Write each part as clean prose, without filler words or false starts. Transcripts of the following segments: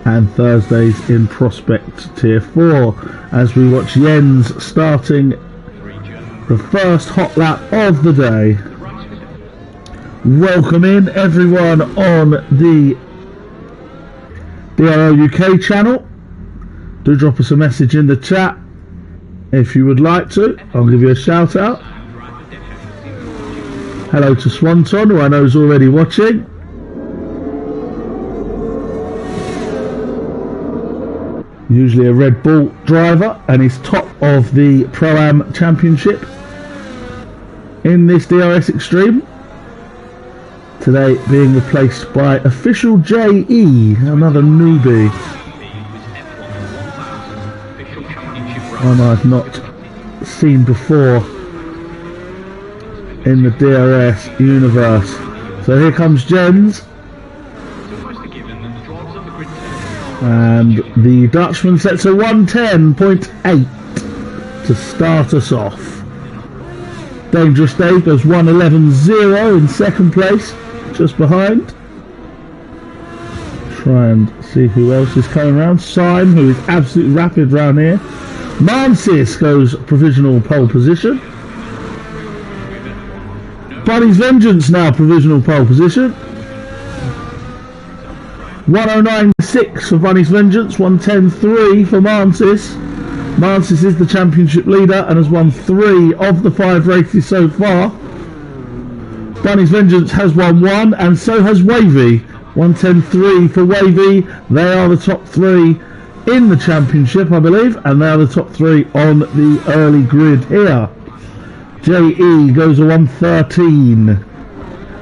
and Thursdays in Prospect Tier 4, as we watch Jens starting the first hot lap of the day. Welcome in everyone on the DRO UK channel. Do drop us a message in the chat if you would like to. I'll give you a shout out. Hello to Swanton, who I know is already watching. Usually a Red Bull driver, and he's top of the Pro-Am Championship in this DRS eXtreme. Today being replaced by Official JE, another newbie. One I've not seen before in the DRS universe. So here comes Jens. And the Dutchman sets a 110.8 to start us off. Dangerous Dave goes 111.0 in second place, just behind. Try and see who else is coming around. Syme, who is absolutely rapid round here. Mansis goes provisional pole position. Bunny's Vengeance now provisional pole position. 109.6 for Bunny's Vengeance, 110.3 for Mansis. Mansis is the championship leader and has won 3 of the 5 races so far. Bunny's Vengeance has won 1, and so has Wavy. 110.3 for Wavy. They are the top 3 in the championship, I believe, and they are the top 3 on the early grid here. JE goes a 113.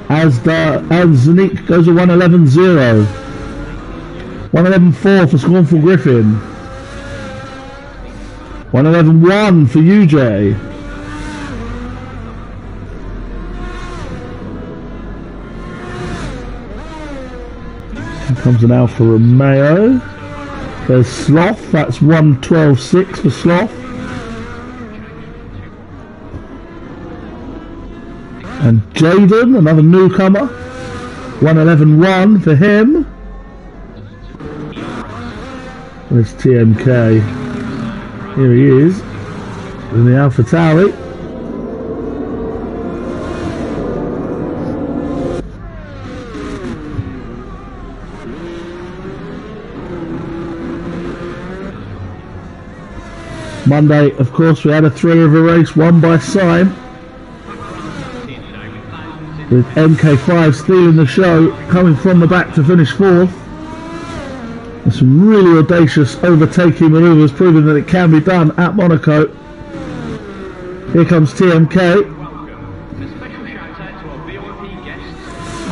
Asda and Zanik goes a 111.0. 111.4 for Scornful Griffin. 111.1 for UJ. Here comes an Alfa Romeo. There's Sloth, that's 112.6 for Sloth. And Jaden, another newcomer, 111.1 for him. There's TMK. Here he is in the Alpha Tauri. Monday, of course, we had a thriller of a race won by Syme, with MK5 stealing the show, coming from the back to finish 4th. There's some really audacious overtaking manoeuvres proving that it can be done at Monaco. Here comes TMK.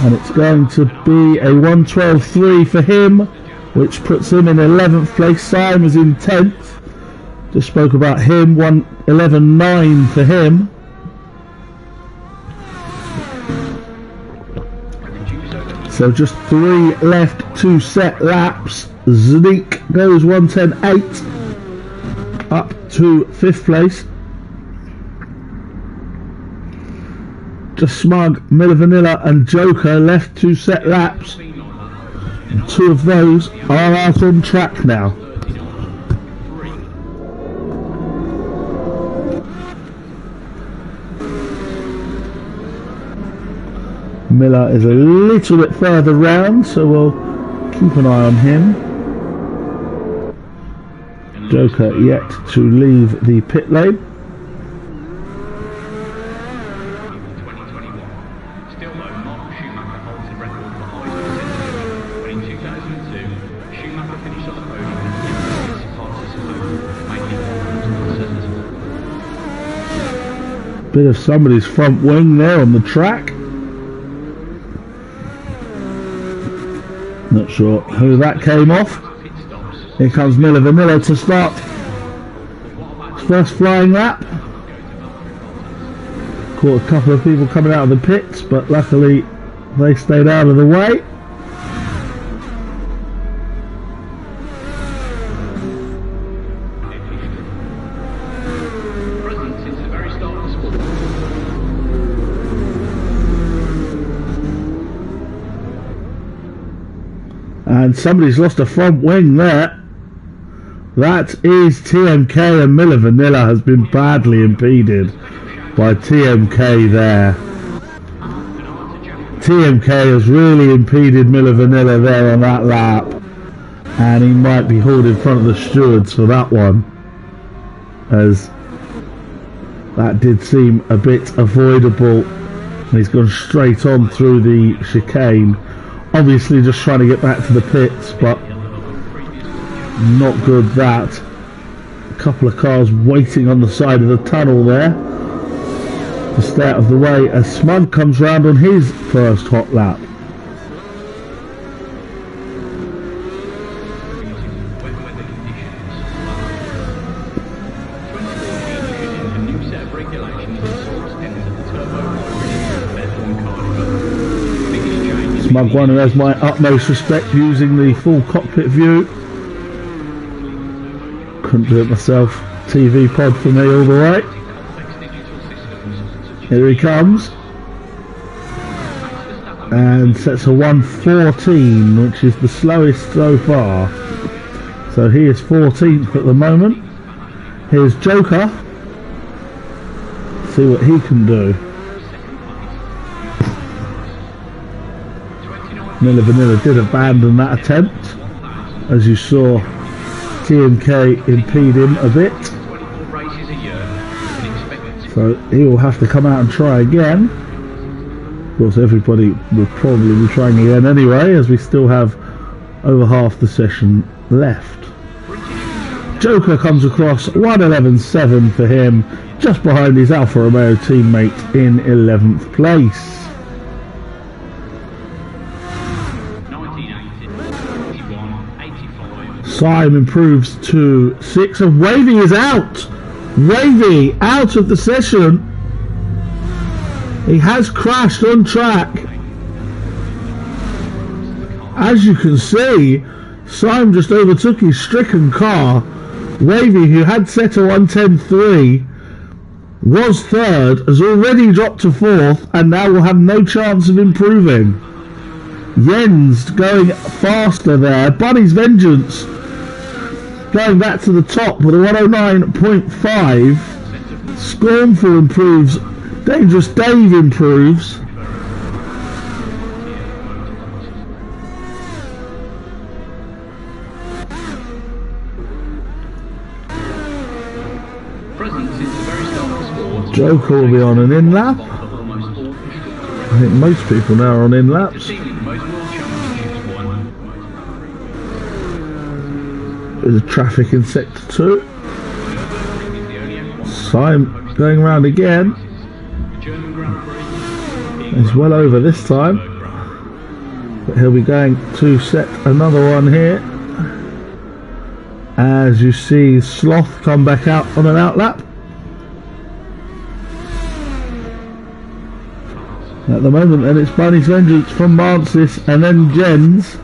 And it's going to be a 112.3 for him, which puts him in 11th place. Syme is in 10th. Just spoke about him, 111.9 for him. So just 3 left to set laps. Zanik goes 110.8 up to 5th place. Just Smug, Miller Vanilla and Joker left to set laps. And 2 of those are out on track now. Miller is a little bit further round, so we'll keep an eye on him. Joker yet to leave the pit lane. Bit of somebody's front wing there on the track. Not sure who that came off. Here comes Miller Vanilla to start his first flying lap. Caught a couple of people coming out of the pits, but luckily they stayed out of the way. And somebody's lost a front wing there. That is TMK, and Miller Vanilla has been badly impeded by TMK there. TMK has really impeded Miller Vanilla there on that lap, and he might be hauled in front of the stewards for that one, as that did seem a bit avoidable. He's gone straight on through the chicane, obviously just trying to get back to the pits, but not good that. A couple of cars waiting on the side of the tunnel there to stay out of the way as Smug comes round on his first hot lap. Smug one who has my utmost respect using the full cockpit view. Couldn't do it myself. TV pod for me all the way. Here he comes. And sets a 1:14, which is the slowest so far. So he is 14th at the moment. Here's Joker. See what he can do. Miller Vanilla did abandon that attempt, as you saw TMK impede him a bit, so he will have to come out and try again. Of course everybody will probably be trying again anyway, as we still have over half the session left. Joker comes across 1:11.7 for him, just behind his Alfa Romeo teammate in 11th place. Syme improves to 6, and Wavy is out. Wavy out of the session. He has crashed on track. As you can see, Syme just overtook his stricken car. Wavy, who had set a 1:10.3, was third, has already dropped to fourth, and now will have no chance of improving. Jens going faster there. Bunny's Vengeance going back to the top with a 109.5. Scornful improves. Dangerous Dave improves. Joker will be on an in lap. I think most people now are on in laps. There's a traffic in sector 2. Syme going around again. He's well over this time, but he'll be going to set another one here. As you see Sloth come back out on an outlap. At the moment then it's Bunny's Vengeance from Mansis, and then Jens.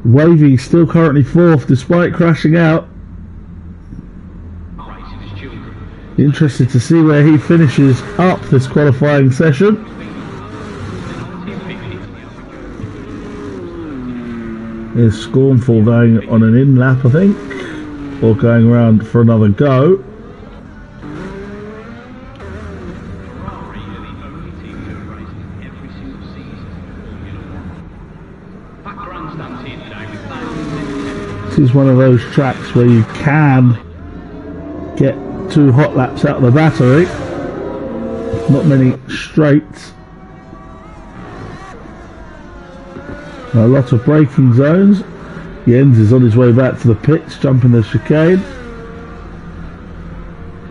Wavy still currently fourth despite crashing out. Interested to see where he finishes up this qualifying session. Here's Scornful going on an in lap, I think, or going around for another go. This is one of those tracks where you can get 2 hot laps out of the battery. Not many straights. A lot of braking zones. Jens is on his way back to the pits, jumping the chicane.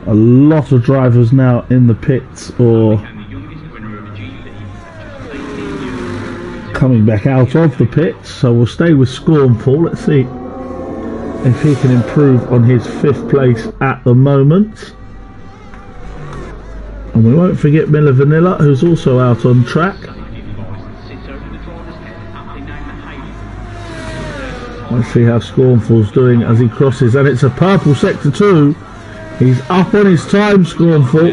A lot of drivers now in the pits or coming back out of the pits, so we'll stay with Scornful. Let's see if he can improve on his 5th place at the moment. And we won't forget Miller Vanilla, who's also out on track. Let's see how Scornful's doing as he crosses, and it's a purple sector 2. He's up on his time, Scornful.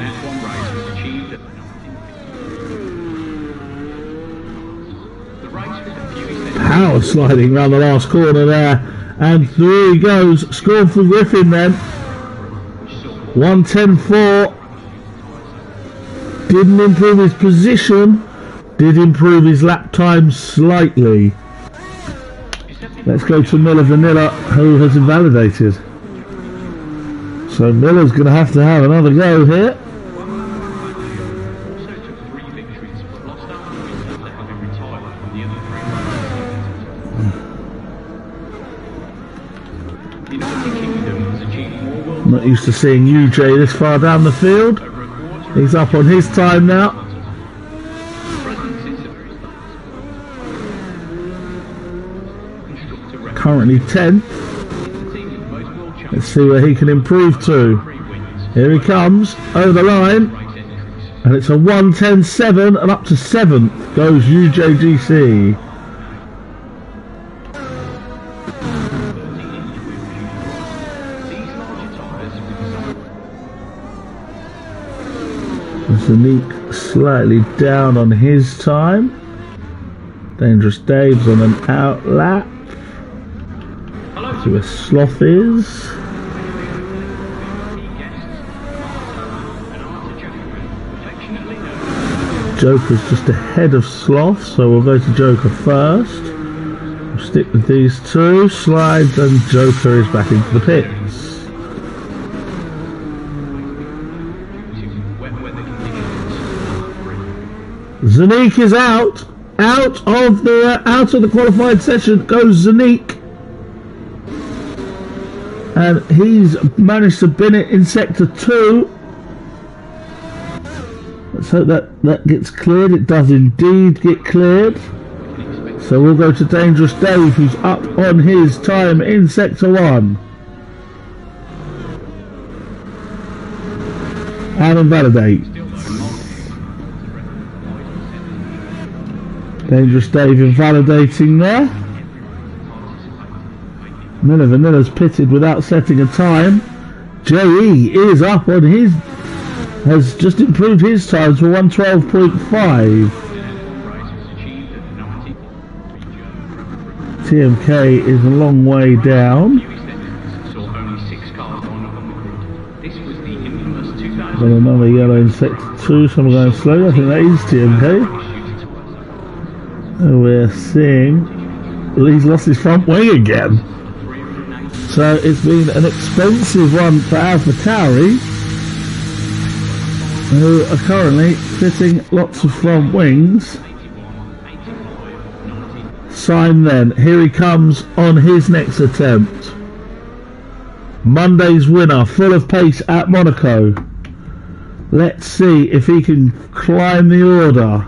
power sliding around the last corner there, and through he goes. Scornful Griffin then. 1:10.4. Didn't improve his position, did improve his lap time slightly. Let's go to Miller Vanilla, who has invalidated. So Miller's going to have another go here. Not used to seeing UJ this far down the field. He's up on his time now. Currently 10th. Let's see where he can improve to. Here he comes over the line, and it's a 1:10.7, and up to 7th goes UJGC. Zanique slightly down on his time. Dangerous Dave's on an out lap. See where Sloth is. Joker's just ahead of Sloth, so we'll go to Joker first. We'll stick with these two. Slides, and Joker is back into the pits. Zanique is out of the qualified session goes Zanique, and he's managed to bin it in sector 2. Let's hope that gets cleared. It does indeed get cleared. So we'll go to Dangerous Dave, who's up on his time in sector 1. And invalidate. Dangerous Dave invalidating there. Miller Vanilla's pitted without setting a time. JE is up on his, has just improved his time to 1:12.5. TMK is a long way down. Got another yellow in sector 2, so I'm going slow. I think that is TMK. We're seeing he's lost his front wing again. So it's been an expensive one for AlphaTauri, who are currently fitting lots of front wings. Sign then, here he comes on his next attempt. Monday's winner, full of pace at Monaco. Let's see if he can climb the order.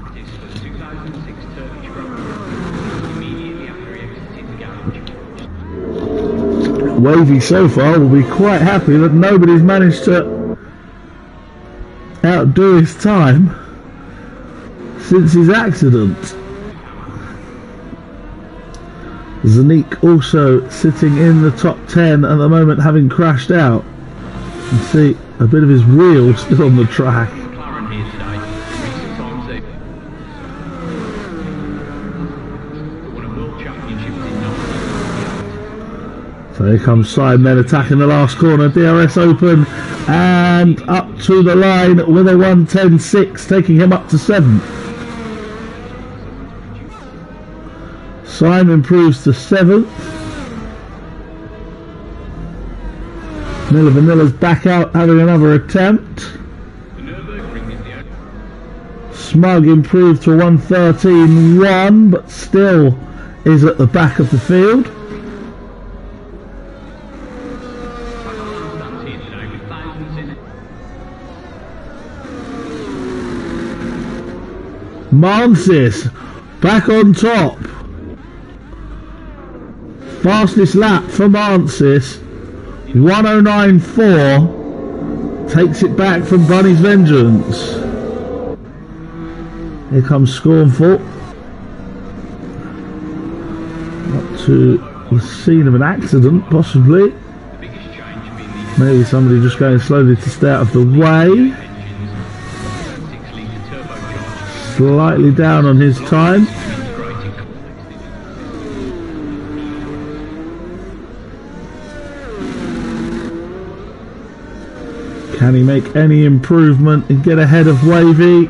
Wavy so far will be quite happy that nobody's managed to outdo his time since his accident. Zanique also sitting in the top 10 at the moment, having crashed out. You can see a bit of his wheel still on the track. So here comes Simon then attacking the last corner. DRS open and up to the line with a 1:10.6, taking him up to 7th. Simon improves to 7th. Miller Vanilla's back out having another attempt. Smug improved to 1:13.1, but still is at the back of the field. Mansis back on top. Fastest lap for Mansis, 1:09.4, takes it back from Bunny's Vengeance. Here comes Scornful up to the scene of an accident, possibly. Maybe somebody just going slowly to stay out of the way. Slightly down on his time. Can he make any improvement and get ahead of Wavy?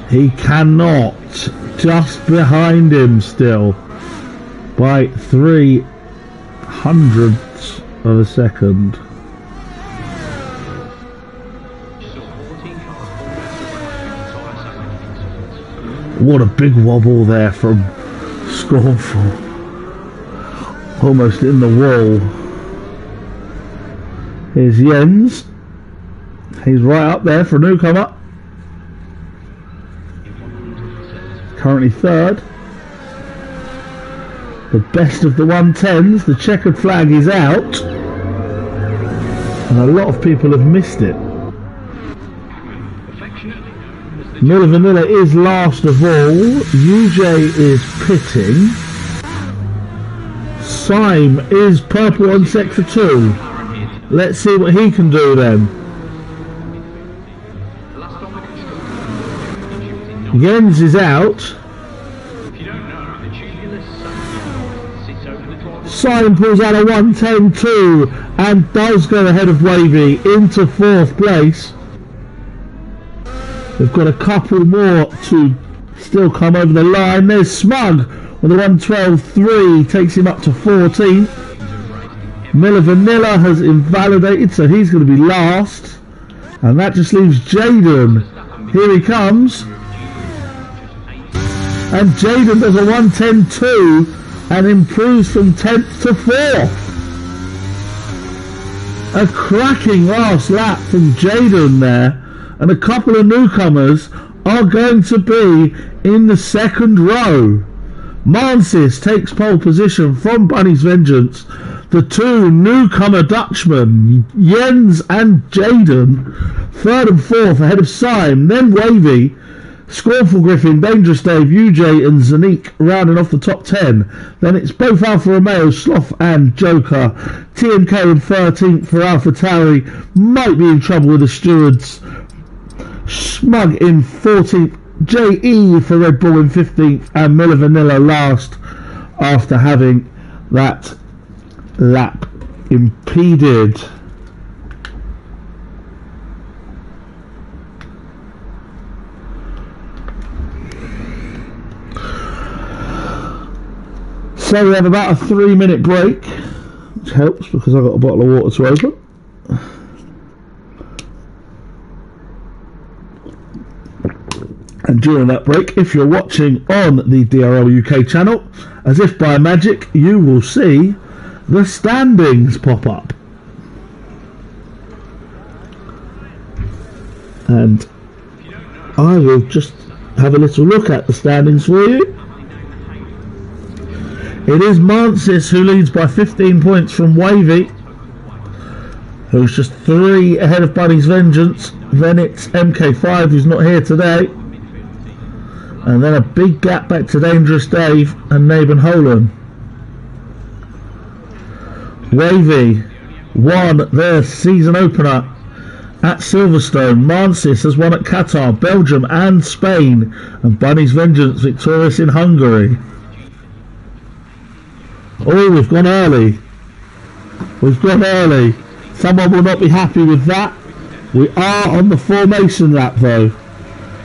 He cannot. Just behind him still by 0.03 of a second. What a big wobble there from Scornful. Almost in the wall. Here's Jens. He's right up there for a newcomer. Currently third. The best of the 110s. The checkered flag is out. And a lot of people have missed it. Miller Vanilla is last of all. UJ is pitting. Syme is purple on sector 2. Let's see what he can do then. Jens is out. Syme pulls out a 110.2 and does go ahead of Wavy into 4th place. We've got a couple more to still come over the line. There's Smug with a 112.3, takes him up to 14th. Miller Vanilla has invalidated, so he's going to be last. And that just leaves Jaden. Here he comes. And Jaden does a 110.2 and improves from 10th to 4th. A cracking last lap from Jaden there. And a couple of newcomers are going to be in the second row. Mansis takes pole position from Bunny's Vengeance. The two newcomer Dutchmen, Jens and Jaden, 3rd and 4th ahead of Syme, then Wavy, Scornful Griffin, Dangerous Dave, UJ and Zanique rounding off the top 10. Then it's both Alfa Romeo, Sloth and Joker. TMK in 13th for Alpha Tauri, might be in trouble with the stewards. Smug in 14th, JE for Red Bull in 15th, and Miller Vanilla last after having that lap impeded. So we have about a 3-minute break, which helps because I've got a bottle of water to open. And during that break, if you're watching on the DRL UK channel, as if by magic, you will see the standings pop up. And I will just have a little look at the standings for you. It is Mansis who leads by 15 points from Wavy, who's just 3 ahead of Bunny's Vengeance. Then it's MK5, who's not here today. And then a big gap back to Dangerous Dave and Naben Holan. Wavy won their season opener at Silverstone. Mansis has won at Qatar, Belgium and Spain. And Bunny's Vengeance victorious in Hungary. Oh, we've gone early. We've gone early. Someone will not be happy with that. We are on the formation lap though.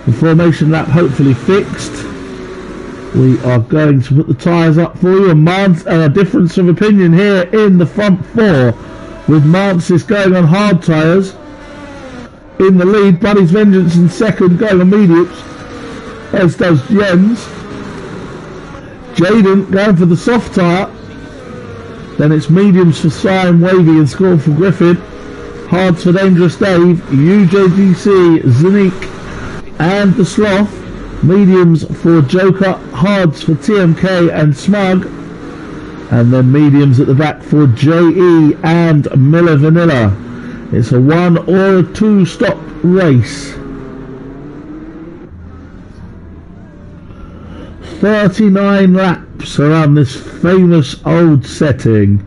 The formation lap hopefully fixed. We are going to put the tyres up for you. And a difference of opinion here in the front 4 with Mansis going on hard tyres in the lead. Bunny's Vengeance in second going on mediums, as does Jens. Jaden going for the soft tyre. Then it's mediums for Syme, Wavy and Scornful Griffin. Hards for Dangerous Dave, UJGC, Zanique and the Sloth. Mediums for Joker, hards for TMK and Smug. And then mediums at the back for JE and Miller Vanilla. It's a 1 or a 2 stop race. 39 laps around this famous old setting.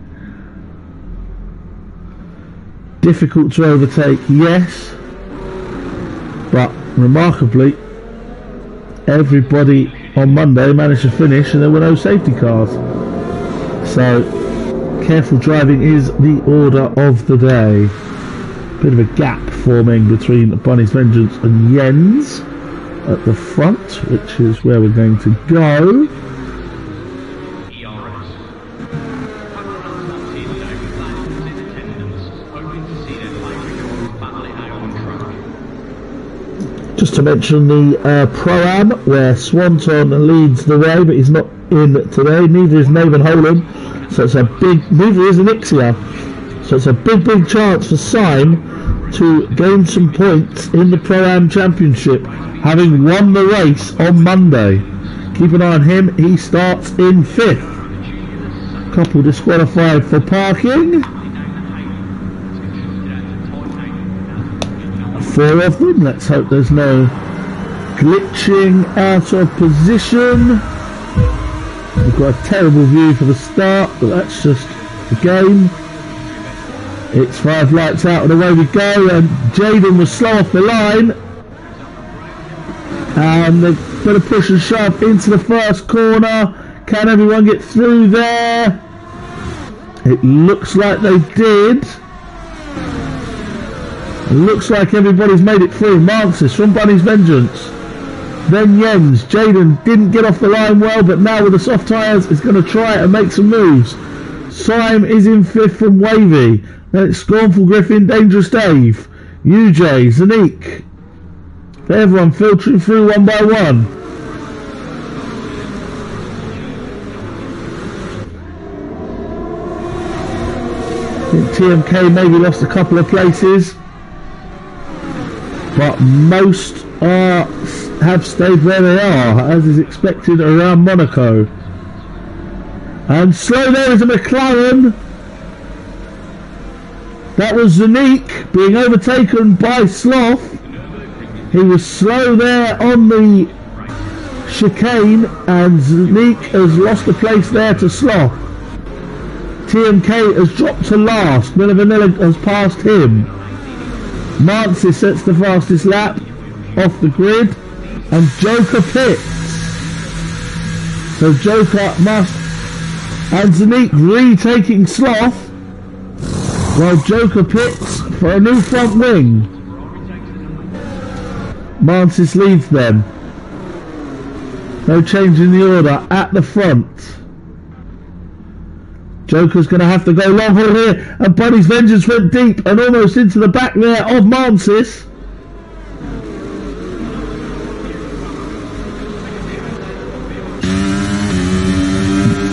Difficult to overtake, yes, but remarkably everybody on Monday managed to finish and there were no safety cars. So careful driving is the order of the day. Bit of a gap forming between Bunny's Vengeance and Jens at the front, which is where we're going to go. Just to mention the Pro-Am, where Swanton leads the way, but he's not in today. Neither is Nathan Holland, so it's a big. Neither is Anixia, so it's a big chance for Syme to gain some points in the Pro-Am Championship, having won the race on Monday. Keep an eye on him. He starts in 5th. Couple disqualified for parking. 4 of them. Let's hope there's no glitching out of position. We've got a terrible view for the start, but that's just the game. It's 5 lights out and away we go, and Jaden was slow off the line, and they're going to push and shove into the first corner. Can everyone get through there? It looks like they did. It looks like everybody's made it through. Mansis from Bunny's Vengeance. Then Jens. Jaden didn't get off the line well, but now with the soft tyres is going to try and make some moves. Syme is in 5th from Wavy. Then it's Scornful Griffin, Dangerous Dave, UJ, Zanique. Everyone filtering through one by one. I think TMK maybe lost a couple of places, but most have stayed where they are, as is expected around Monaco. And slow there is a McLaren. That was Zanique being overtaken by Sloth. He was slow there on the chicane, and Zanique has lost a place there to Sloth. TMK has dropped to last. Miller Vanilla has passed him. Mansis sets the fastest lap off the grid, and Joker pits. So Joker must, and Zanique retaking Sloth, while Joker pits for a new front wing. Mansis leads them. No change in the order at the front. Joker's going to have to go long haul here, and Bunny's Vengeance went deep and almost into the back there of Mansis.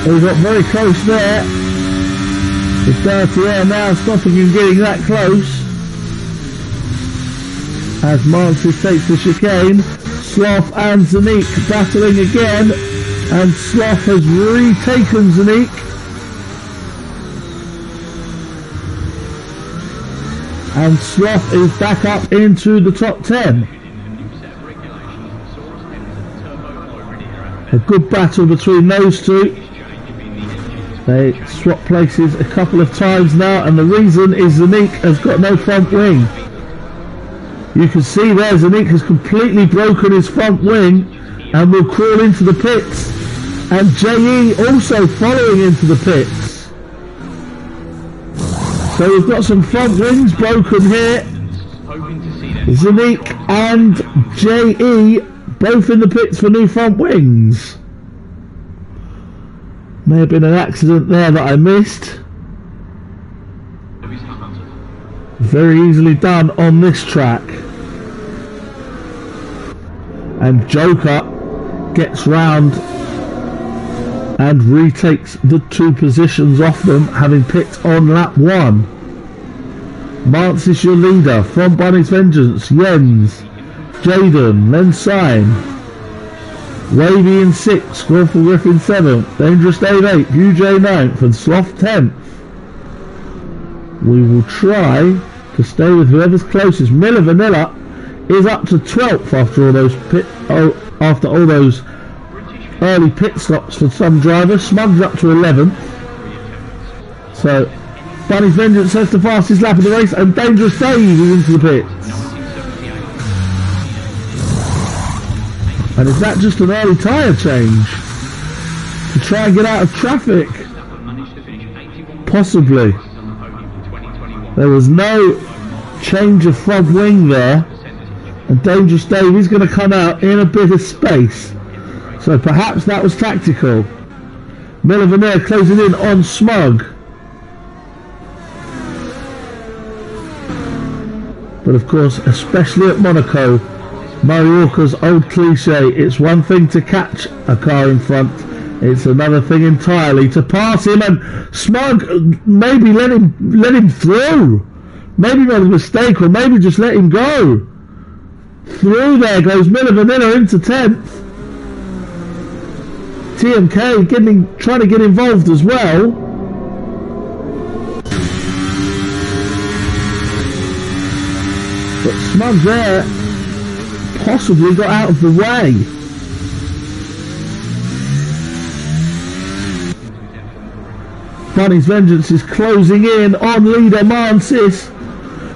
He got very close there. The dirty air now stopping him getting that close. As Mansis takes the chicane, Sloth and Zanique battling again, and Sloth has retaken Zanique. And Sloth is back up into the top 10. A good battle between those two. They swap places a couple of times now, and the reason is Zanique has got no front wing. You can see there Zanique has completely broken his front wing and will crawl into the pits, and JE also following into the pits. So we've got some front wings broken here. Zanique and JE both in the pits for new front wings. May have been an accident there that I missed. Very easily done on this track. And Joker gets round and retakes the 2 positions off them, having picked on lap 1. Mansis your leader from Bunny's Vengeance. Jens, Jaden, then Syme. Wavy in 6th, Scornful Griffin 7th, Dangerous Dave 8th, UJ 9th, and Sloth 10th. We will try to stay with whoever's closest. Miller Vanilla is up to 12th after all those early pit stops for some drivers. Smug's up to 11th. So Bunny's Vengeance has the fastest lap of the race, and Dangerous Dave is into the pits. And is that just an early tyre change to try and get out of traffic? Possibly. There was no change of front wing there, and Dangerous Dave is going to come out in a bit of space, so perhaps that was tactical. Miller Vanilla closing in on Smug, but of course, especially at Monaco, Mallorca's old cliche, it's one thing to catch a car in front, it's another thing entirely to pass him, and Smug maybe let him through. Maybe made a mistake, or maybe just let him go. Through there goes Miller Vanilla into 10th. TMK trying to get involved as well. But Smug there possibly got out of the way. Bunny's Vengeance is closing in on leader Mansis.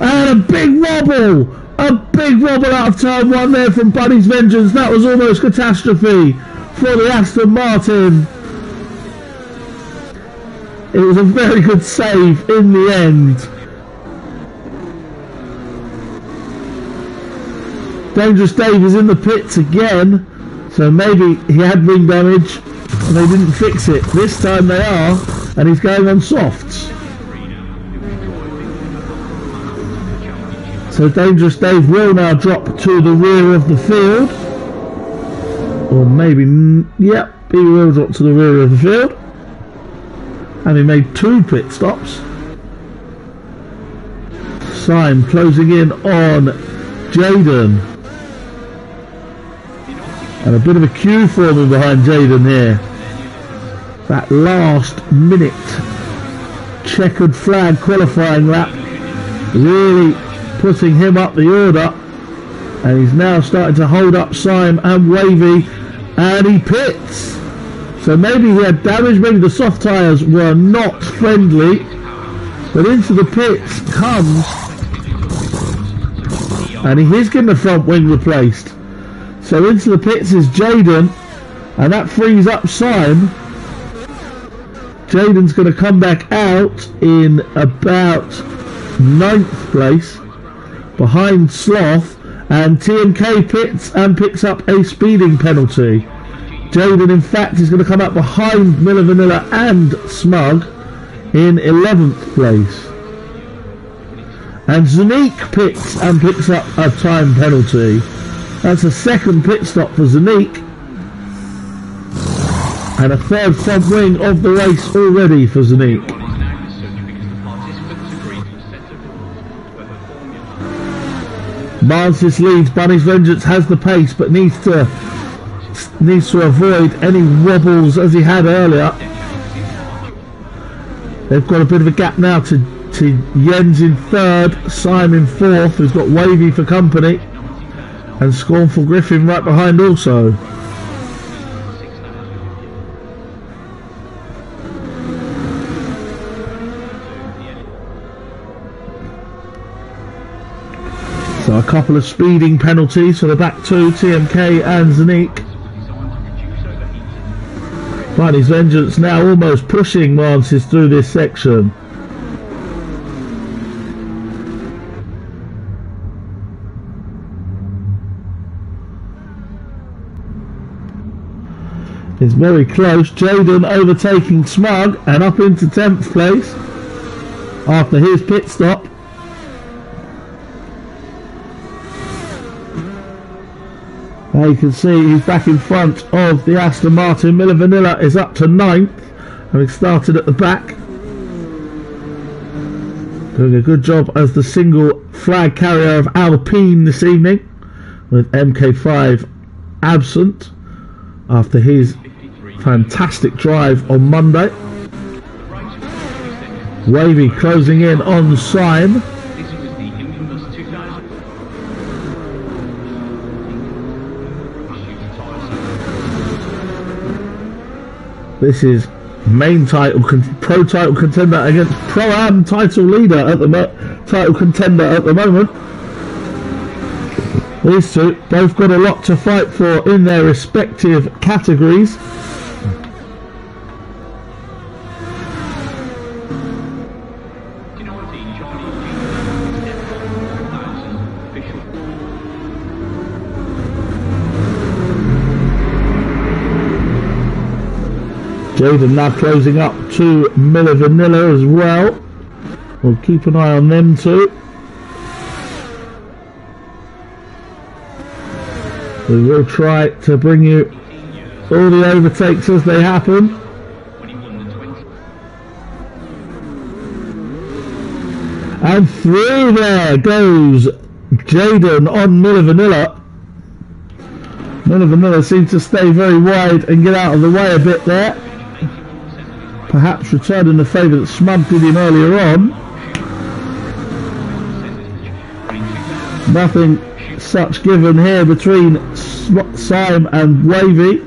And a big wobble! A big wobble out of turn 1 there from Bunny's Vengeance. That was almost catastrophe for the Aston Martin. It was a very good save in the end. Dangerous Dave is in the pits again, so maybe he had ring damage and they didn't fix it. This time they are, and he's going on softs. So Dangerous Dave will now drop to the rear of the field. Or maybe, yep, he will drop to the rear of the field. And he made 2 pit stops. Syme closing in on Jaden. And a bit of a queue forming behind Jaden here. That last minute checkered flag qualifying lap really putting him up the order, and he's now starting to hold up Syme and Wavy, and he pits. So maybe he had damage, maybe the soft tyres were not friendly, but into the pits comes, and he is getting the front wing replaced. So into the pits is Jaden, and that frees up Syme. Jaden's going to come back out in about 9th place behind Sloth, and TMK pits and picks up a speeding penalty. Jaden in fact is going to come out behind Miller Vanilla and Smug in 11th place. And Zanique pits and picks up a time penalty. That's a second pit stop for Zanique, and a third front wing of the race already for Zanique. Mansis leads. Bunny's Vengeance has the pace, but needs to avoid any wobbles as he had earlier. They've got a bit of a gap now to Jens in 3rd, Syme in 4th, who's got Wavy for company, and Scornful Griffin right behind also. So a couple of speeding penalties for the back 2, TMK and Zanique. Bunny's Vengeance now almost pushing Mansis through this section. It's very close. Jaden overtaking Smug and up into 10th place after his pit stop. Now you can see he's back in front of the Aston Martin. Miller Vanilla is up to 9th, having started at the back. Doing a good job as the single flag carrier of Alpine this evening, with MK5 absent after his fantastic drive on Monday. Wavy closing in on Syme. This is main title, pro title contender against pro-am title leader at the title contender at the moment. These two both got a lot to fight for in their respective categories. Jaden now closing up to Miller Vanilla as well. We'll keep an eye on them too. We will try to bring you all the overtakes as they happen. And through there goes Jaden on Miller Vanilla. Miller Vanilla seems to stay very wide and get out of the way a bit there. Perhaps returning the favour that Smug did him earlier on. Nothing such given here between Syme and Wavy.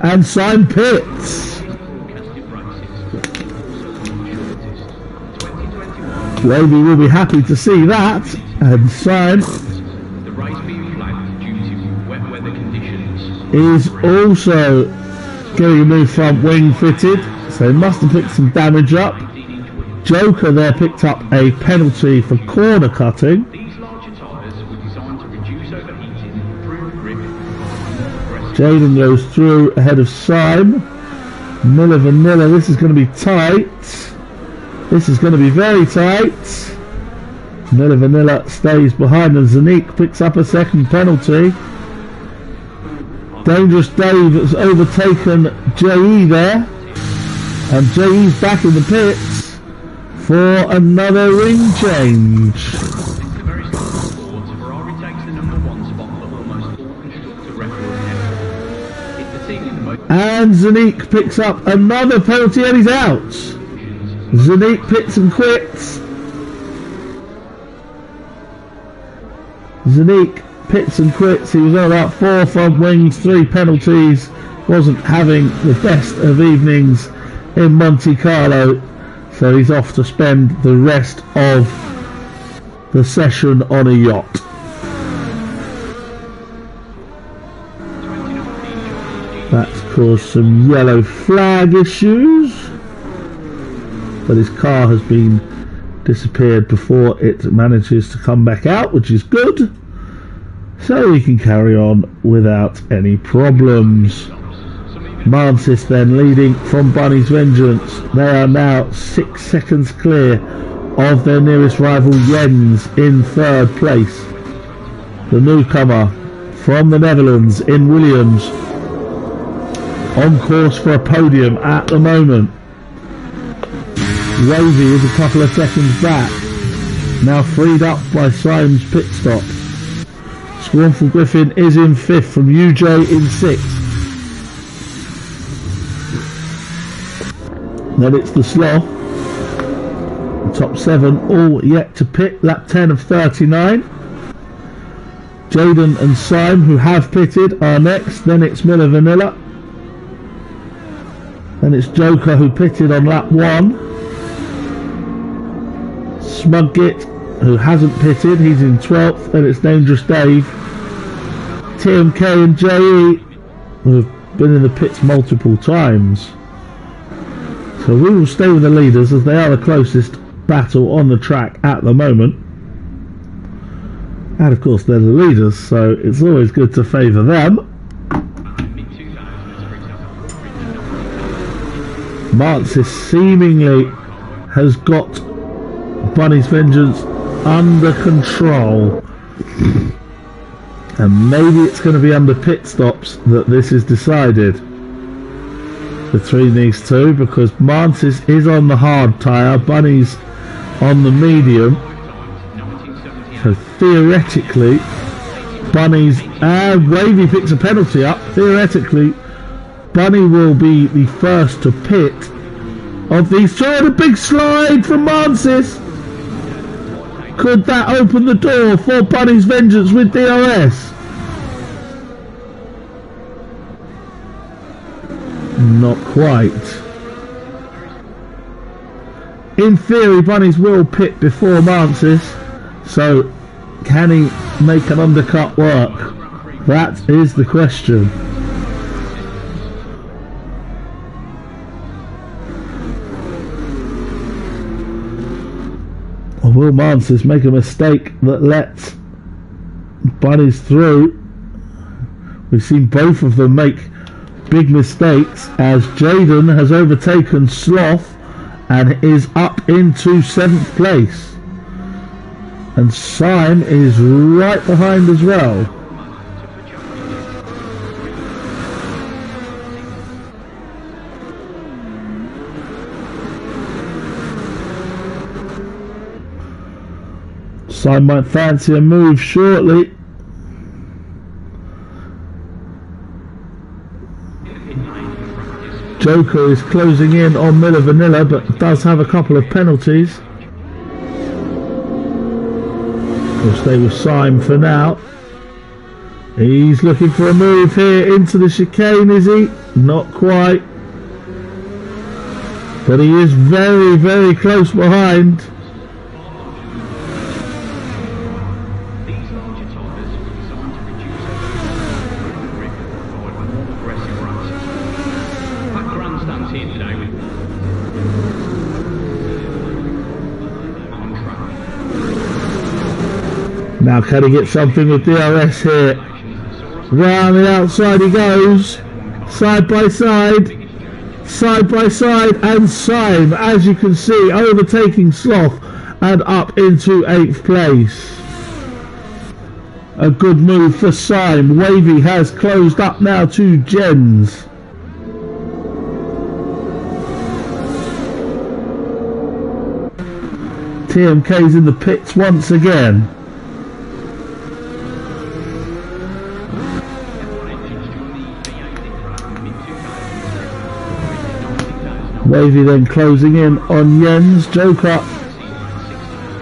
And Syme pits. Wavy will be happy to see that. And Syme is also getting a new front wing fitted, so he must have picked some damage up. Joker there picked up a penalty for corner cutting. Jaden goes through ahead of Syme. Miller Vanilla, this is going to be tight. This is going to be very tight. Miller Vanilla stays behind and Zanique picks up a second penalty. Dangerous Dave has overtaken JE there, and JE's back in the pits for another ring change. And Zanique picks up another penalty and he's out. Zanique pits and quits. Zanique pits and quits. He was on about 4 front wings, 3 penalties, wasn't having the best of evenings in Monte Carlo, so he's off to spend the rest of the session on a yacht. That's caused some yellow flag issues, but his car has been disappeared before it manages to come back out, which is good. So he can carry on without any problems. Mansis then leading from Bunny's Vengeance. They are now 6 seconds clear of their nearest rival Jens in 3rd place. The newcomer from the Netherlands in Williams on course for a podium at the moment. Wavy is a couple of seconds back, now freed up by Syme's pit stop. Scornful Griffin is in 5th from UJ in 6th. Then it's the Sloth. The top 7 all yet to pit, lap 10 of 39. Jaden and Syme, who have pitted, are next. Then it's Miller Vanilla. Then it's Joker, who pitted on lap 1. Smudgit, who hasn't pitted, he's in 12th. Then it's Dangerous Dave. TMK and JE, who have been in the pits multiple times. So we will stay with the leaders as they are the closest battle on the track at the moment. And of course they're the leaders, so it's always good to favour them. Mansis seemingly has got Bunny's Vengeance under control. And maybe it's going to be under pit stops that this is decided between these two, because Mansis is on the hard tyre, Bunny's on the medium. So theoretically, Bunny's and Wavy picks a penalty up. Theoretically, Bunny will be the first to pit of these two. And a big slide from Mansis. Could that open the door for Bunny's Vengeance with DRS? Not quite. In theory, Bunnies will pit before Mansis, so can he make an undercut work? That is the question. Or will Mansis make a mistake that lets Bunnies through? We've seen both of them make big mistakes as Jaden has overtaken Sloth and is up into 7th place. And Syme is right behind as well. Syme might fancy a move shortly. Joker is closing in on Miller Vanilla, but does have a couple of penalties. We'll stay with Syme for now. He's looking for a move here into the chicane, is he? Not quite. But he is very, very close behind. Now can he get something with DRS here? Round the outside he goes. Side by side. Side by side. And Syme, as you can see, overtaking Sloth and up into 8th place. A good move for Syme. Wavy has closed up now to Jens. TMK's in the pits once again. Wavy then closing in on Jens. Joker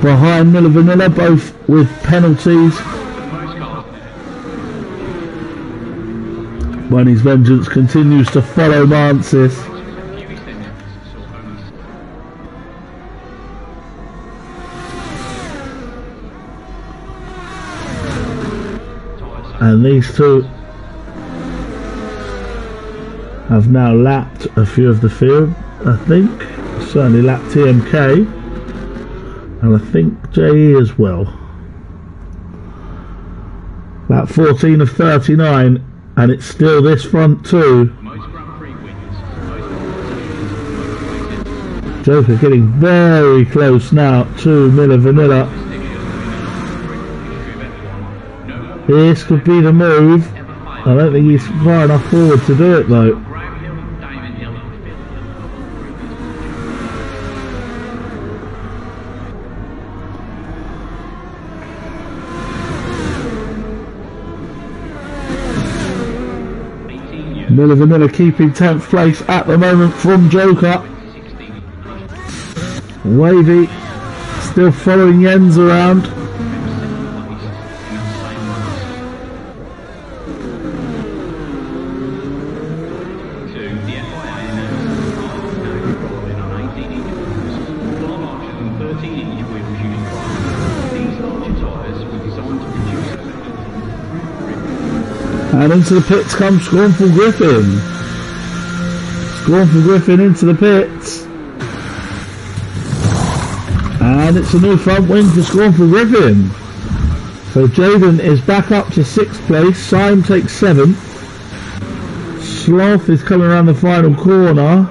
behind Miller Vanilla, both with penalties. Bunny's Vengeance continues to follow Mansis. And these two have now lapped a few of the field, I think. Certainly lapped TMK. And I think JE as well. Lap 14 of 39. And it's still this front two. Joker getting very close now to Miller Vanilla. This could be the move. I don't think he's far enough forward to do it though. Miller Vanilla keeping 10th place at the moment from Joker. Wavy still following Jens around. And into the pits comes Scornful Griffin. Scornful Griffin into the pits. And it's a new front wing for Scornful Griffin. So Jaden is back up to 6th place. Syme takes 7th. Sloth is coming around the final corner.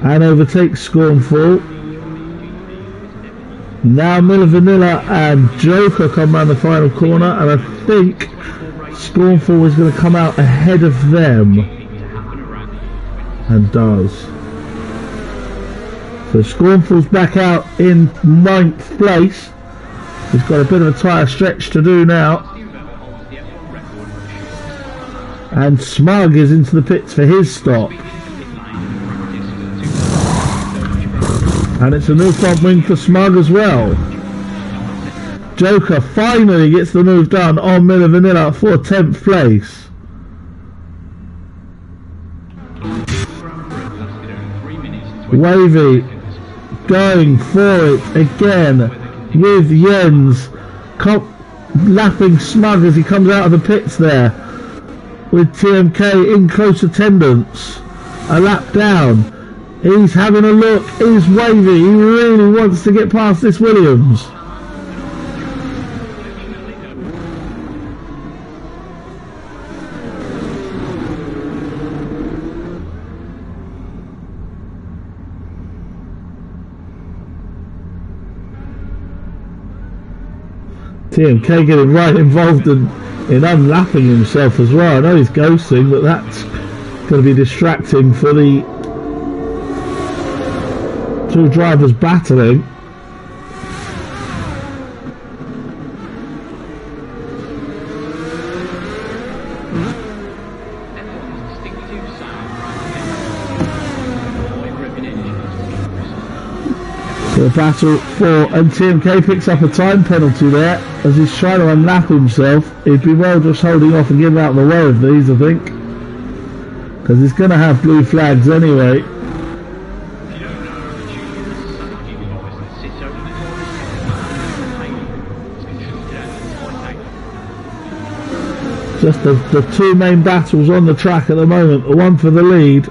And overtakes Scornful. Now Miller Vanilla and Joker come around the final corner, and I think Scornful is going to come out ahead of them, and does. So Scornful's back out in 9th place. He's got a bit of a tyre stretch to do now, and Smug is into the pits for his stop. And it's a new front wing for Smug as well. Joker finally gets the move done on Miller Vanilla for 10th place. Wavy going for it again with Jens. Lapping Smug as he comes out of the pits there. With TMK in close attendance. A lap down. He's having a look. Is Wavy. He really wants to get past this Williams. TMK getting right involved in unlapping himself as well. I know he's ghosting, but that's going to be distracting for the two drivers battling. The battle for, and TMK picks up a time penalty there as he's trying to unlap himself. He'd be well just holding off and getting out of the way of these, I think, because he's going to have blue flags anyway. Just the two main battles on the track at the moment, the one for the lead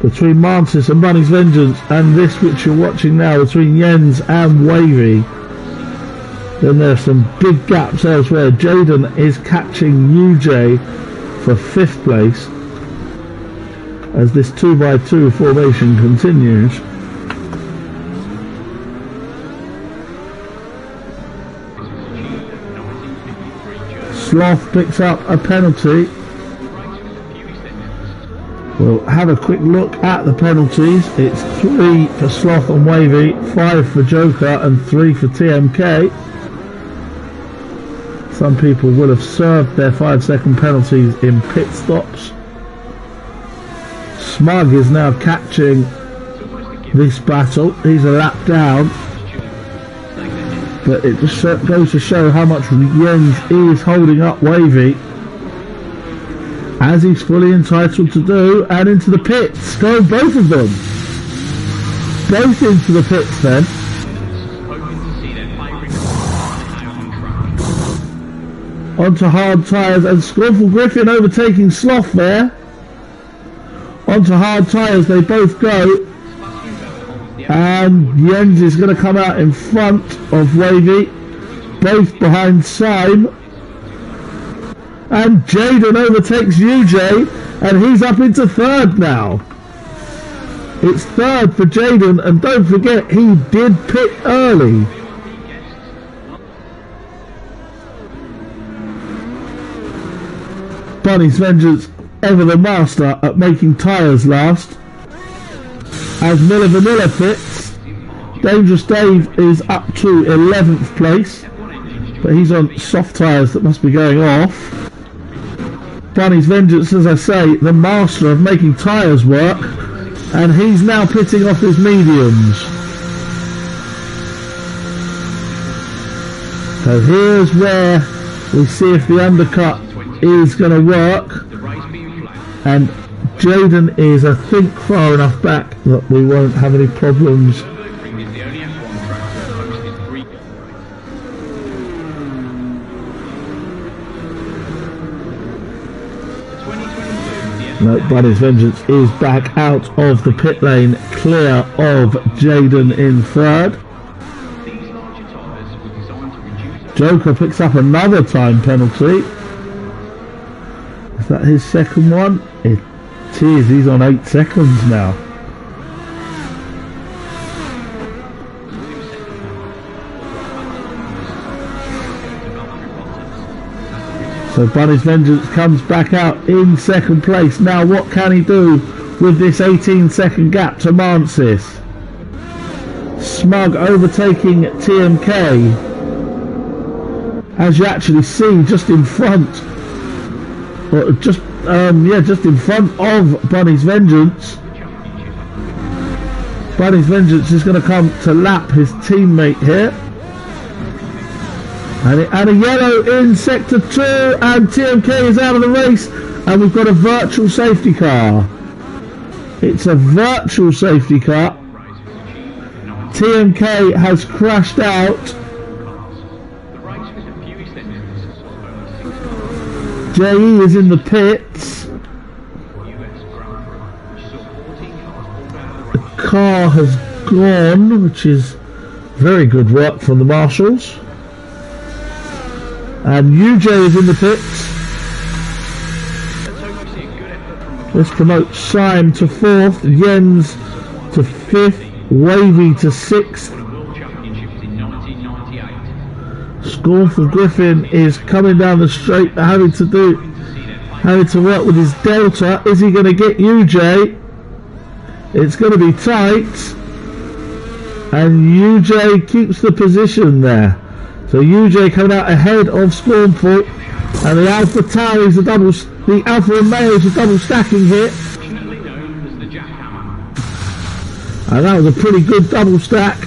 between Mantis and Bunny's Vengeance, and this which you're watching now between Jens and Wavy. Then there's some big gaps elsewhere. Jaden is catching UJ for 5th place as this 2x2 formation continues. Sloth picks up a penalty. We'll have a quick look at the penalties. It's 3 for Sloth and Wavy, 5 for Joker and 3 for TMK. Some people will have served their 5-second penalties in pit stops. Smug is now catching this battle. He's a lap down. But it just goes to show how much Jens is holding up Wavy, as he's fully entitled to do. And into the pits go both of them. Both into the pits then. Onto hard tyres, and Scornful Griffin overtaking Sloth there. Onto hard tyres they both go. And Jens is going to come out in front of Wavy, both behind Syme. And Jaden overtakes UJ, and he's up into 3rd now. It's 3rd for Jaden, and don't forget he did pit early. Bunny's Vengeance, ever the master at making tyres last. As Miller Vanilla pits, Dangerous Dave is up to 11th place, but he's on soft tyres that must be going off. Bunny's Vengeance, as I say, the master of making tyres work, and he's now pitting off his mediums. So here's where we see if the undercut is going to work, and Jaden is, I think, far enough back that we won't have any problems. No, Bunny's Vengeance is back out of the pit lane, clear of Jaden in 3rd. Joker picks up another time penalty. Is that his 2nd one? It is. He's on 8 seconds now. So Bunny's Vengeance comes back out in 2nd place. Now what can he do with this 18-second gap to Mansis? Smug overtaking TMK. As you actually see, just in front, or just in front of Bunny's Vengeance. Bunny's Vengeance is going to come to lap his teammate here. And a yellow in sector 2, and TMK is out of the race, and we've got a virtual safety car. It's a virtual safety car. TMK has crashed out. JE is in the pits. The car has gone, which is very good work from the marshals. And UJ is in the pits. Let's promote Syme to 4th, Jens to 5th, Wavy to 6th, Scornful Griffin is coming down the straight, having to work with his delta. Is he going to get UJ? It's going to be tight, and UJ keeps the position there. So UJ coming out ahead of Scornful, and the Alpha Tau is the Alpha Romeo is a double stacking hit, and that was a pretty good double stack.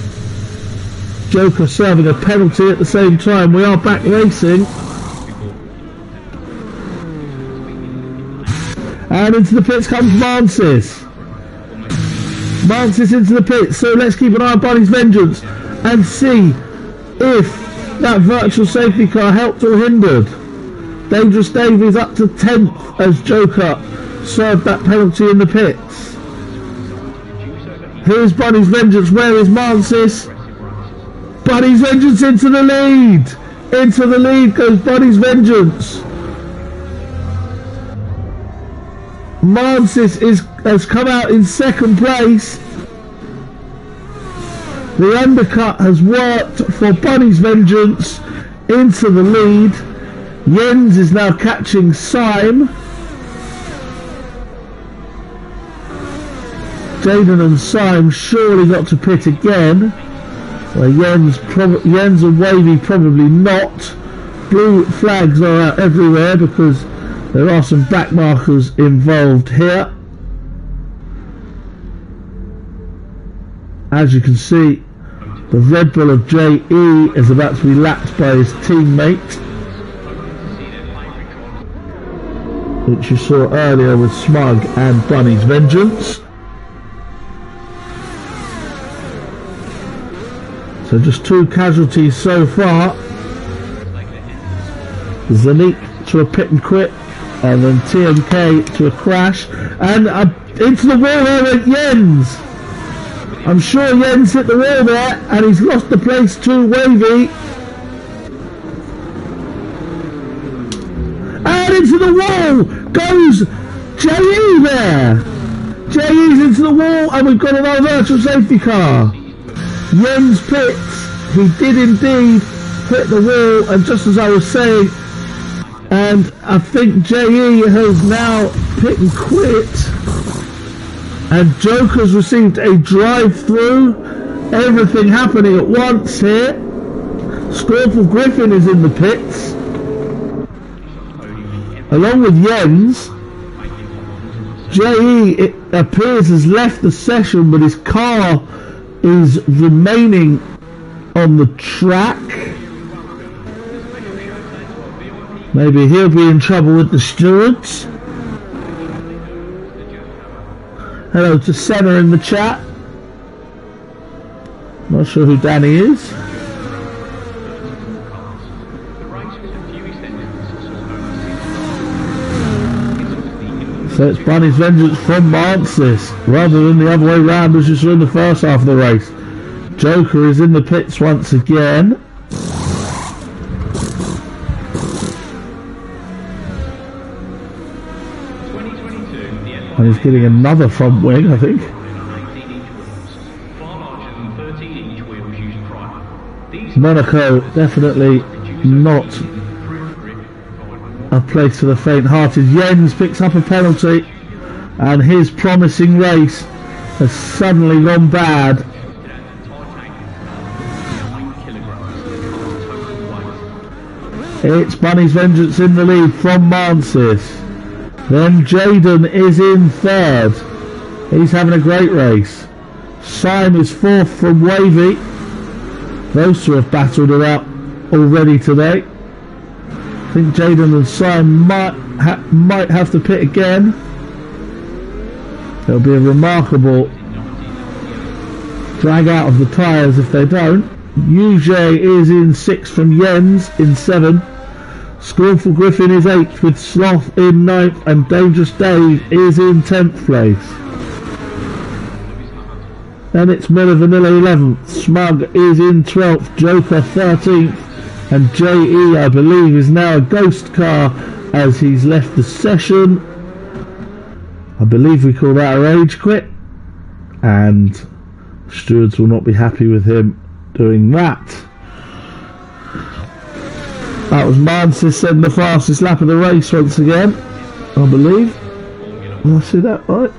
Joker serving a penalty at the same time. We are back racing. And into the pits comes Mansis. Mansis into the pits. So let's keep an eye on Bunny's Vengeance and see if that virtual safety car helped or hindered. Dangerous Dave is up to 10th as Joker served that penalty in the pits. Here's Bunny's Vengeance. Where is Mansis? Bunny's Vengeance into the lead. Into the lead goes Bunny's Vengeance. Mansis has come out in second place. The undercut has worked for Bunny's Vengeance into the lead. Jens is now catching Syme. Jaden and Syme surely got to pit again. Well, Jens and Wavy probably not. Blue flags are out everywhere because there are some back markers involved here. As you can see, the Red Bull of JE is about to be lapped by his teammate, which you saw earlier with Smug and Bunny's Vengeance. So just 2 casualties so far. Zanik to a pit and quit, and then TMK to a crash, and into the wall there went Jens. I'm sure Jens hit the wall there, and he's lost the place to Wavy. And into the wall goes JE there. JE's into the wall, and we've got another virtual safety car. Jens pits. He did indeed hit the wall, and just as I was saying, and I think JE has now pit and quit, and Joker's received a drive-through. Everything happening at once here. Scornful Griffin is in the pits along with Jens. JE, it appears, has left the session, but his car is remaining on the track. Maybe he'll be in trouble with the stewards. Hello to Senna in the chat. Not sure who Danny is. So it's Bunny's Vengeance from Mansis, rather than the other way round as you saw in the first half of the race. Joker is in the pits once again. And he's getting another front wing, I think. Monaco, definitely not a place for the faint-hearted. Jens picks up a penalty, and his promising race has suddenly gone bad. It's Bunny's Vengeance in the lead from Mansis. Then Jaden is in third. He's having a great race. Syme is fourth from Wavy. Those two have battled it out already today. I think Jaden and Syme might have to pit again. It'll be a remarkable drag out of the tyres if they don't. UJ is in sixth from Jens in 7. Scornful Griffin is 8th with Sloth in 9th, and Dangerous Dave is in 10th place. Then it's Miller Vanilla 11th, Smug is in 12th, Joker 13th, and JE, I believe, is now a ghost car as he's left the session. I believe we call that a rage quit, and stewards will not be happy with him doing that. That was Mansis setting the fastest lap of the race once again, I believe. Did I see that right?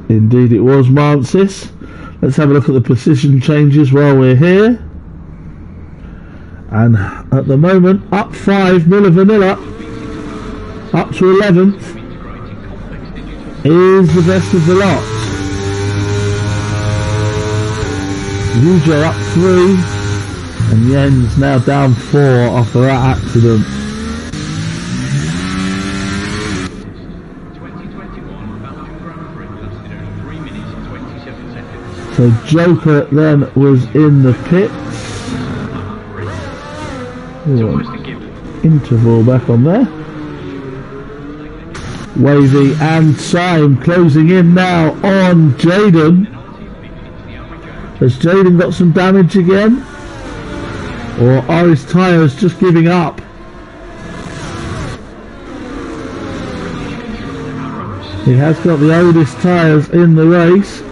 Indeed it was Mansis. Let's have a look at the position changes while we're here. And at the moment, up 5, Miller Vanilla, up to 11th, is the best of the lot. Yujo up 3, and Jens now down 4 after that accident. So Joker then was in the pits. Interval back on there. Wavy and Syme closing in now on Jaden. Has Jaden got some damage again? Or are his tyres just giving up? He has got the oldest tyres in the race.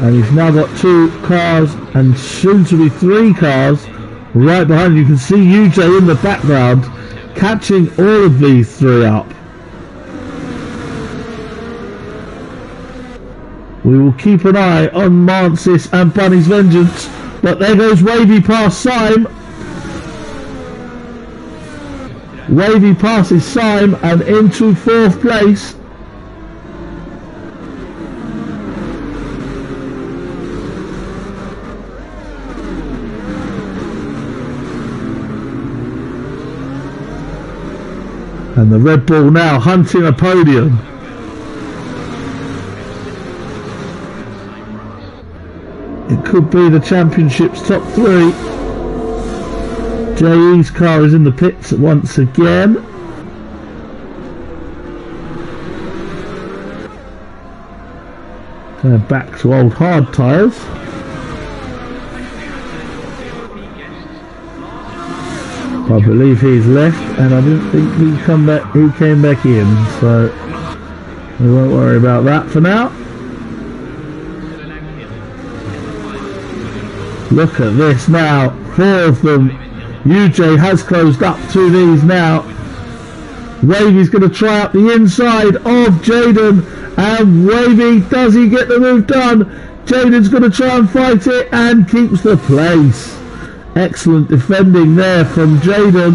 And he's now got 2 cars and soon to be 3 cars right behind. You can see UJ in the background catching all of these 3 up. We will keep an eye on Mansis and Bunny's Vengeance, but there goes Wavy past Syme. Wavy passes Syme and into 4th place. And the Red Bull now hunting a podium. It could be the championship's top 3. JE's car is in the pits once again. They're back to old hard tyres. I believe he's left, and I didn't think he came back in, so we won't worry about that for now. Look at this now, 4 of them. UJ has closed up to these now. Wavy's going to try up the inside of Jaden, and Wavy, does he get the move done? Jaden's going to try and fight it and keeps the place. Excellent defending there from Jaden.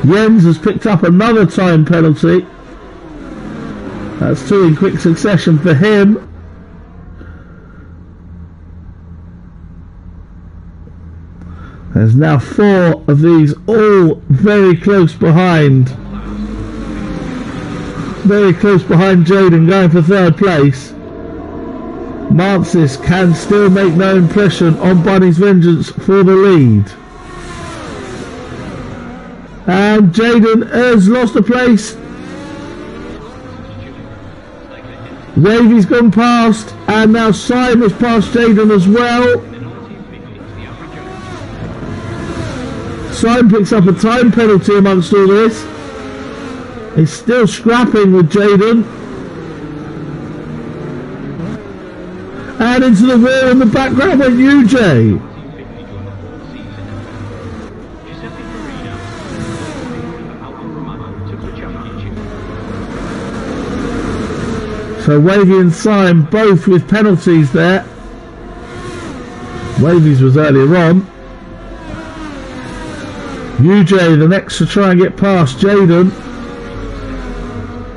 Jens has picked up another time penalty. That's 2 in quick succession for him. There's now 4 of these, all very close behind. Very close behind Jaden, going for 3rd place. Mansis can still make no impression on Bunny's Vengeance for the lead. And Jaden has lost a place. Wavy's gone past, and now Syme has passed Jaden as well. Syme picks up a time penalty amongst all this. He's still scrapping with Jaden. And into the wall in the background went UJ. So Wavy and Syme both with penalties there. Wavy's was earlier on. UJ the next to try and get past Jaden,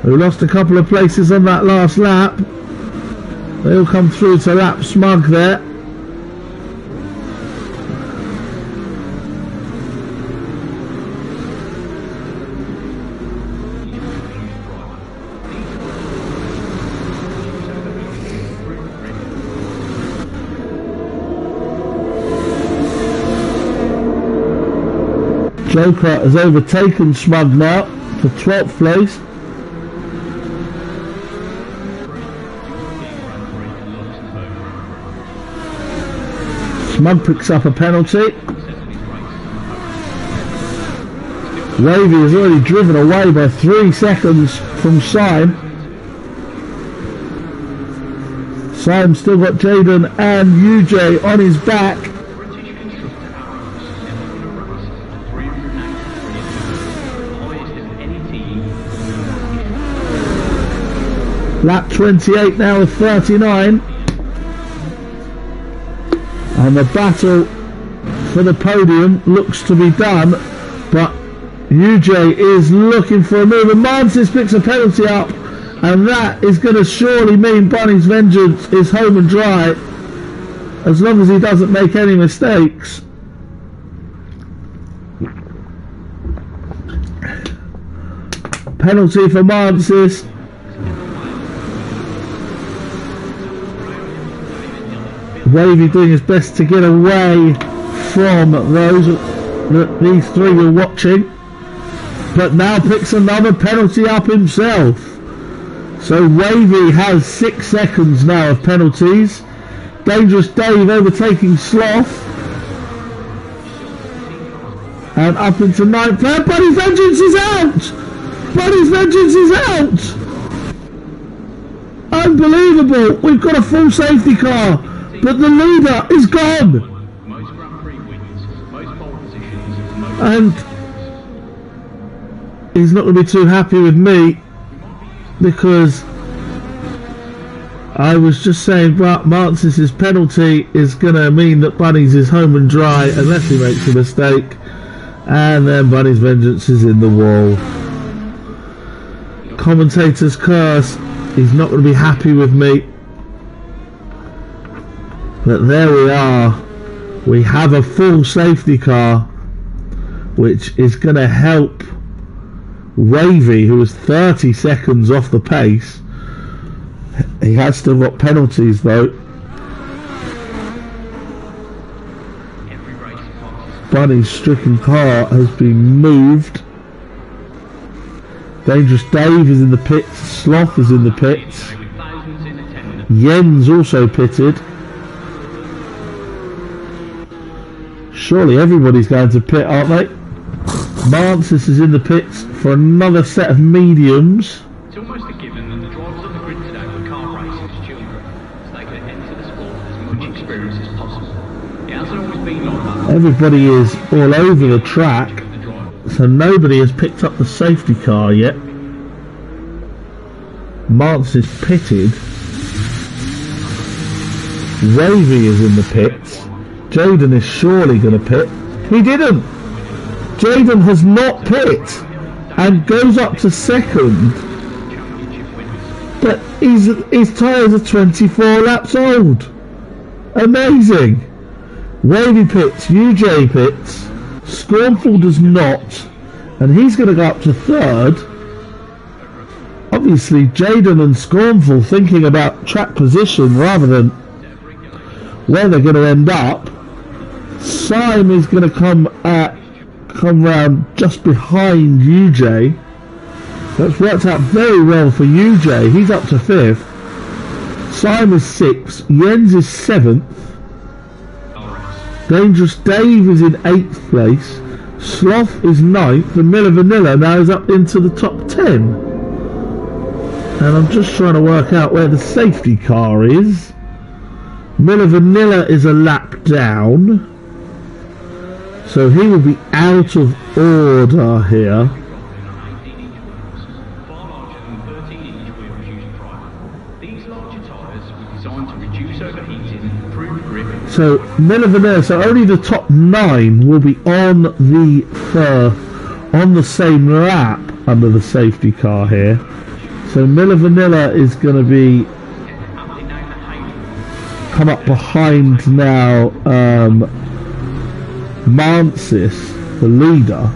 who lost a couple of places on that last lap. They'll come through to lap Smug there. Joker has overtaken Smug now for 12th place. Smug picks up a penalty. Wavy has already driven away by 3 seconds from Syme. Simon's still got Jaden and UJ on his back. Lap 28 now with 39. And the battle for the podium looks to be done, but UJ is looking for a move, and Mantis picks a penalty up, and that is going to surely mean Bunny's Vengeance is home and dry, as long as he doesn't make any mistakes. Penalty for Mantis. Wavy doing his best to get away from those that these three were watching, but now picks another penalty up himself. So Wavy has 6 seconds now of penalties. Dangerous Dave overtaking Sloth, and up into 9th. And Bunny's Vengeance is out! Bunny's Vengeance is out! Unbelievable! We've got a full safety car, but the leader is gone! And he's not going to be too happy with me, because I was just saying Mantis' penalty is going to mean that Bunny's is home and dry unless he makes a mistake, and then Bunny's Vengeance is in the wall. Commentator's curse. He's not going to be happy with me. But there we are. We have a full safety car, which is going to help Wavy, who was 30 seconds off the pace. He has still got penalties though. Bunny's stricken car has been moved. Dangerous Dave is in the pits. Sloth is in the pits. Yen's also pitted. Surely everybody's going to pit, aren't they? Mantis is in the pits for another set of mediums. It's almost a given that the drivers on the grid today were car racing as children, so they can enter the sport with as much experience as possible. It hasn't always been like that. Everybody is all over the track, so nobody has picked up the safety car yet. Mantis is pitted. Wavy is in the pits. Jaden is surely going to pit. He didn't. Jaden has not pit and goes up to second. But his tyres are 24 laps old. Amazing. Wavy pits, UJ pits, Scornful does not, and he's going to go up to third. Obviously Jaden and Scornful thinking about track position rather than where they're going to end up. Sim is going to come round just behind UJ. That's worked out very well for UJ. He's up to 5th. Sim is 6th. Jens is 7th. Dangerous Dave is in 8th place. Sloth is 9th. And Miller Vanilla now is up into the top 10. And I'm just trying to work out where the safety car is. Miller Vanilla is a lap down, so he will be out of order here. So Miller Vanilla, so only the top 9 will be on the same lap under the safety car here. So Miller Vanilla is going to be come up behind now Mantis, the leader.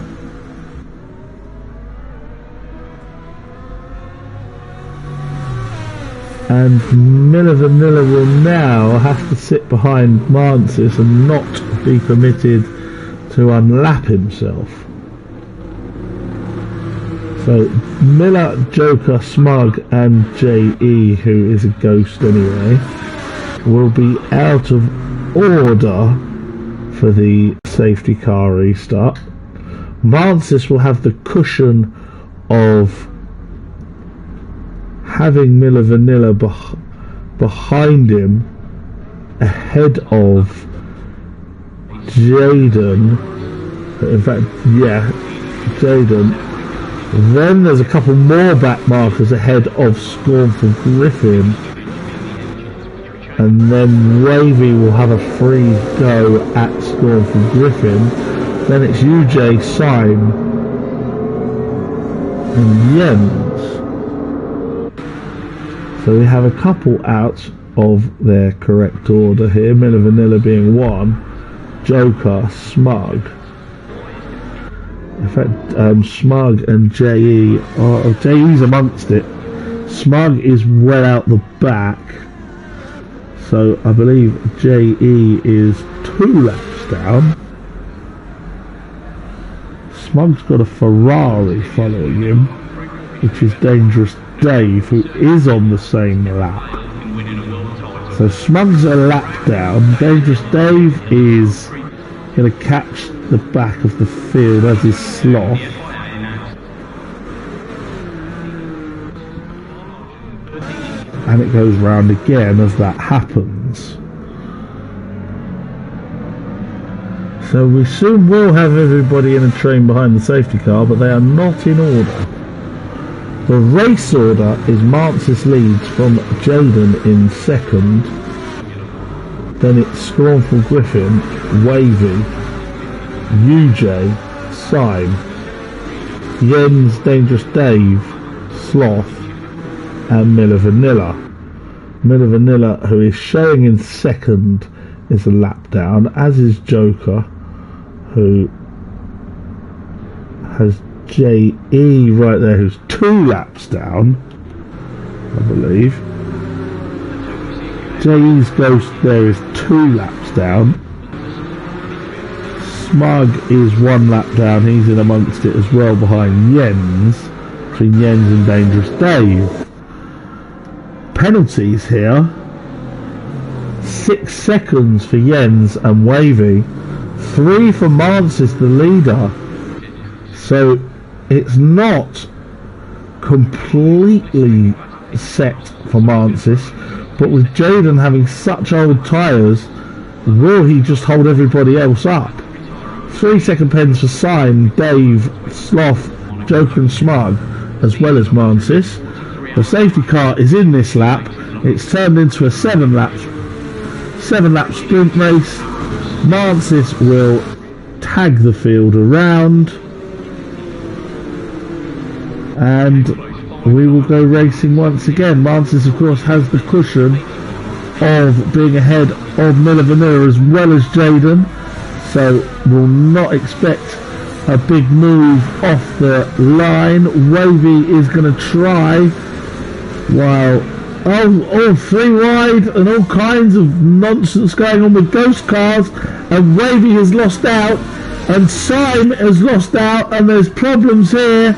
And Miller Vanilla will now have to sit behind Mantis and not be permitted to unlap himself. So Miller, Joker, Smug and JE, who is a ghost anyway, will be out of order for the safety car restart. Mantis will have the cushion of having Miller Vanilla behind him, ahead of Jaden. In fact, yeah, Jaden. Then there's a couple more back markers ahead of Scornful Griffin. And then Wavy will have a free go at Scornful Griffin. Then it's UJ, Syme, and Jens. So we have a couple out of their correct order here. Miller Vanilla being 1, Joker, Smug. In fact, Smug and JE are... JE's amongst it. Smug is well out the back. So I believe JE is 2 laps down. Smug's got a Ferrari following him, which is Dangerous Dave, who is on the same lap. So Smug's a lap down. Dangerous Dave is going to catch the back of the field as is Sloth. And it goes round again as that happens. So we soon will have everybody in a train behind the safety car, but they are not in order. The race order is Mansis leads from Jaden in 2nd. Then it's Scornful Griffin, Wavy, UJ, Syme, Jens, Dangerous Dave, Sloth, and Miller Vanilla. Miller Vanilla, who is showing in 2nd, is a lap down, as is Joker, who has JE right there, who's 2 laps down, I believe. JE's Ghost there is 2 laps down. Smug is 1 lap down, he's in amongst it as well behind Jens, between Jens and Dangerous Dave. Penalties here: 6 seconds for Jens and Wavy, 3 for Mansis, the leader. So it's not completely set for Mansis, but with Jaden having such old tyres, will he just hold everybody else up? 3 second pens for Syme, Dave, Sloth, Joker and Smug, as well as Mansis. The safety car is in this lap. It's turned into a 7 lap sprint race. Mansis will tag the field around, and we will go racing once again. Mansis, of course, has the cushion of being ahead of Miller Vanilla as well as Jaden, so we'll not expect a big move off the line. Wavy is going to try, while all 3 wide and all kinds of nonsense going on with ghost cars, and Wavy has lost out and Syme has lost out, and there's problems here.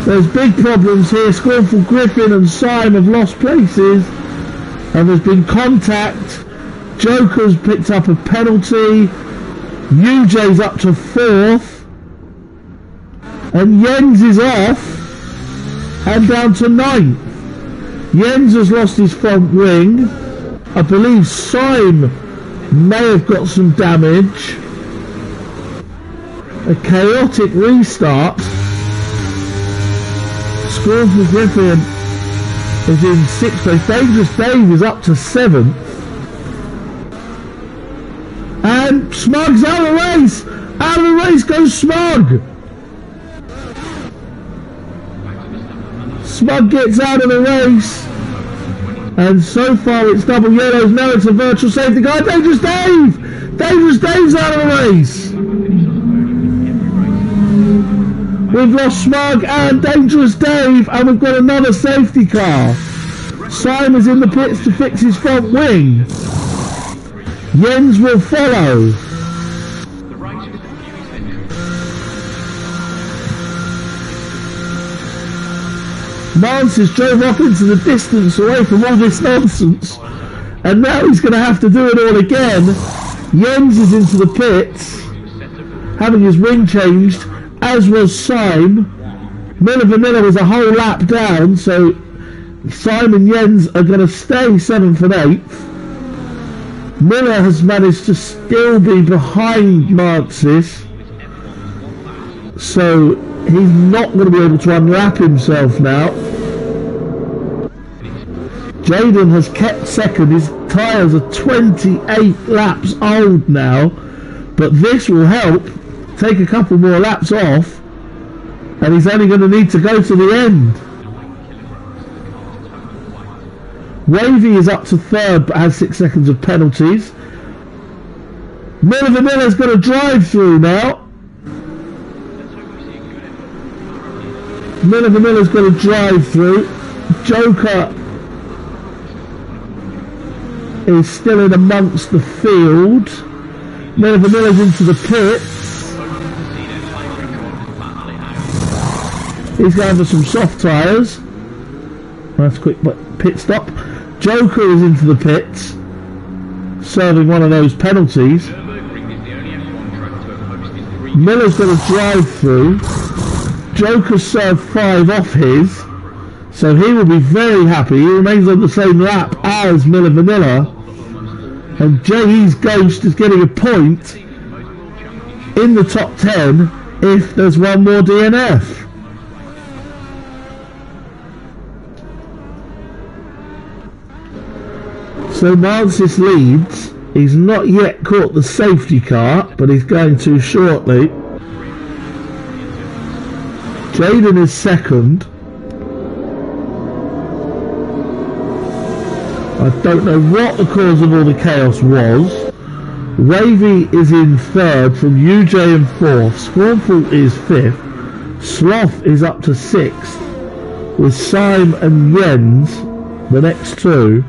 There's big problems here. Scornful Griffin and Syme have lost places, and there's been contact. Joker's picked up a penalty. UJ's up to 4th, and Jens is off and down to 9th. Jens has lost his front wing. I believe Syme may have got some damage. A chaotic restart. Scornful Griffin is in 6th place. Dangerous Dave is up to 7th. And Smug's out of the race. Out of the race goes Smug. Smug gets out of the race. And so far it's double yellows. Now it's a virtual safety car. Dangerous Dave! Dangerous Dave's out of the race. We've lost Smug and Dangerous Dave, and we've got another safety car. Syme is in the pits to fix his front wing. Jens will follow. Mansis drove off into the distance away from all this nonsense, and now he's going to have to do it all again. Jens is into the pits, having his wing changed, as was Syme. Miller Vanilla was a whole lap down, so Simon Jens are going to stay 7th and 8th. Miller has managed to still be behind Mansis, so he's not going to be able to unlap himself now. Jaden has kept second. His tyres are 28 laps old now, but this will help take a couple more laps off, and he's only going to need to go to the end. Wavy is up to 3rd but has 6 seconds of penalties. Miller's going to drive through now. Miller's going to drive through. Joker is still in amongst the field. Miller's into the pits. He's going for some soft tyres. That's a quick pit stop. Joker is into the pits, serving one of those penalties. Miller's going to drive through. Joker served 5 off his, so he will be very happy. He remains on the same lap as Miller Vanilla, and J.E.'s Ghost is getting a point in the top 10 if there's one more DNF. So Mansis leads. He's not yet caught the safety car, but he's going to shortly. Jaden is second. I don't know what the cause of all the chaos was. Wavy is in 3rd from UJ in 4th. Scornful is 5th. Sloth is up to 6th, with Syme and Jens the next 2.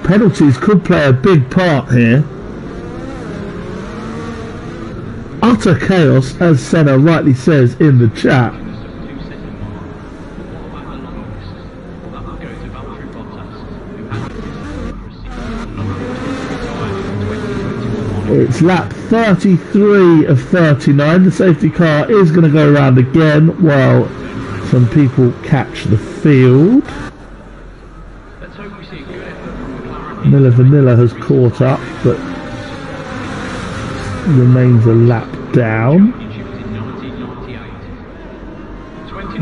Penalties could play a big part here. Utter chaos, as Senna rightly says in the chat. It's lap 33 of 39. The safety car is going to go around again while some people catch the field. Miller Vanilla has caught up, but remains a lap down.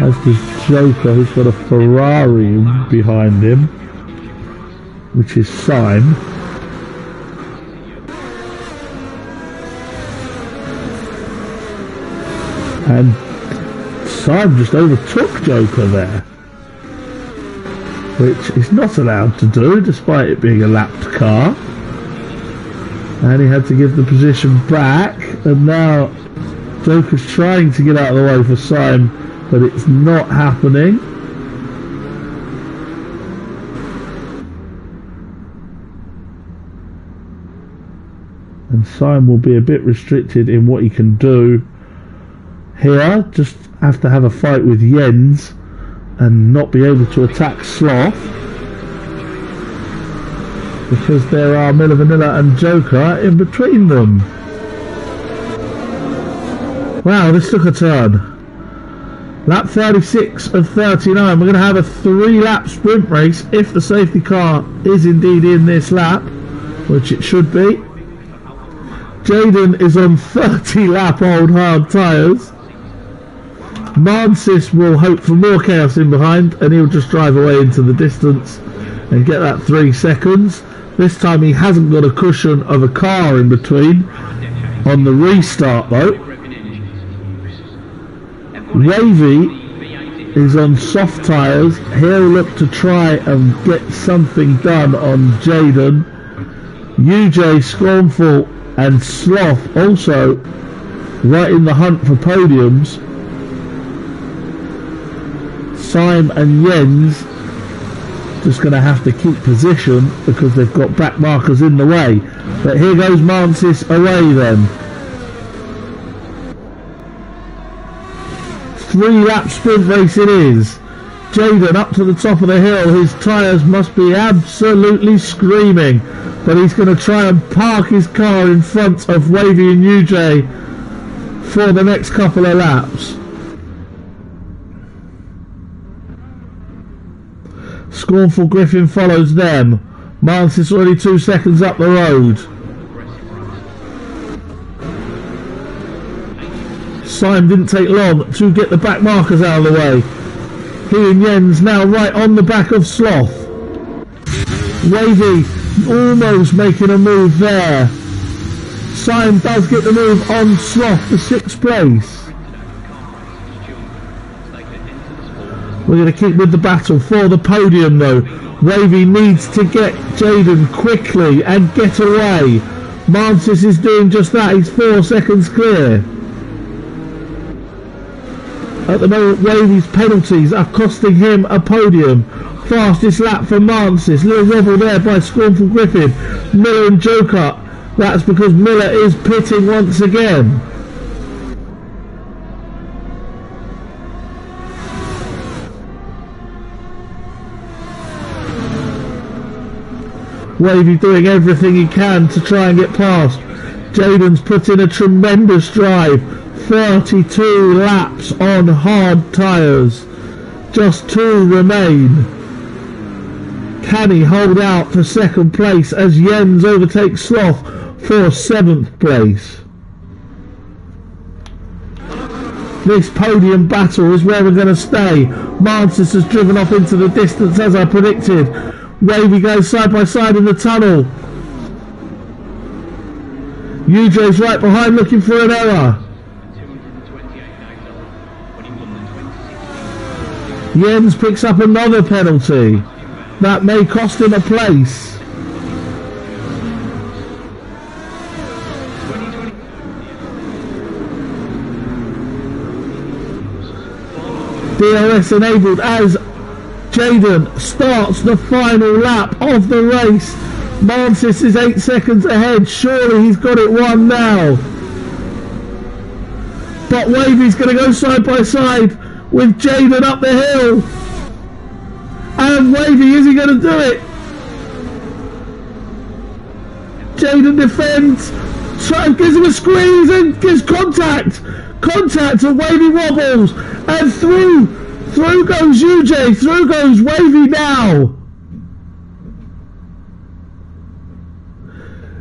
As does Joker, who's got a Ferrari behind him, which is Syme. And Syme just overtook Joker there, which is not allowed to do despite it being a lapped car. And he had to give the position back, and now Joker's trying to get out of the way for Syme, but it's not happening. And Syme will be a bit restricted in what he can do here. Just have to have a fight with Jens and not be able to attack Sloth, because there are Miller Vanilla and Joker in between them. Wow, this took a turn. Lap 36 of 39. We're going to have a 3-lap sprint race if the safety car is indeed in this lap, which it should be. Jaden is on 30-lap old hard tyres. Mansis will hope for more chaos in behind, and he'll just drive away into the distance and get that 3 seconds. This time he hasn't got a cushion of a car in between on the restart though. Wavy is on soft tyres. He'll look to try and get something done on Jaden. UJ, Scornful and Sloth also right in the hunt for podiums. Syme and Jens just going to have to keep position because they've got back markers in the way. But here goes Mansis away then. 3-lap sprint race it is. Jaden up to the top of the hill. His tyres must be absolutely screaming, but he's going to try and park his car in front of Wavy and UJ for the next couple of laps. Scornful Griffin follows them. Mantis already 2 seconds up the road. Syme didn't take long to get the back markers out of the way. He and Jens now right on the back of Sloth. Wavy almost making a move there. Syme does get the move on Sloth for 6th place. We're going to keep with the battle for the podium though. Wavy needs to get Jaden quickly and get away. Mantis is doing just that. He's 4 seconds clear. At the moment, Wavy's penalties are costing him a podium. Fastest lap for Mantis. Little wobble there by Scornful Griffin. Miller and Joker. That's because Miller is pitting once again. Wavy doing everything he can to try and get past. Jaden's put in a tremendous drive. 32 laps on hard tyres. Just 2 remain. Can he hold out for 2nd place as Jens overtakes Sloth for 7th place? This podium battle is where we're going to stay. Mantis has driven off into the distance as I predicted. Wavy goes side by side in the tunnel. UJ's right behind looking for an error. Jens picks up another penalty. That may cost him a place. DRS enabled as Jaden starts the final lap of the race. Mantis is 8 seconds ahead. Surely he's got it won now. But Wavy's going to go side by side with Jaden up the hill. And Wavy, is he going to do it? Jaden defends. Gives him a squeeze and gives contact. Contact and Wavy wobbles. And through goes UJ. Through goes Wavy now.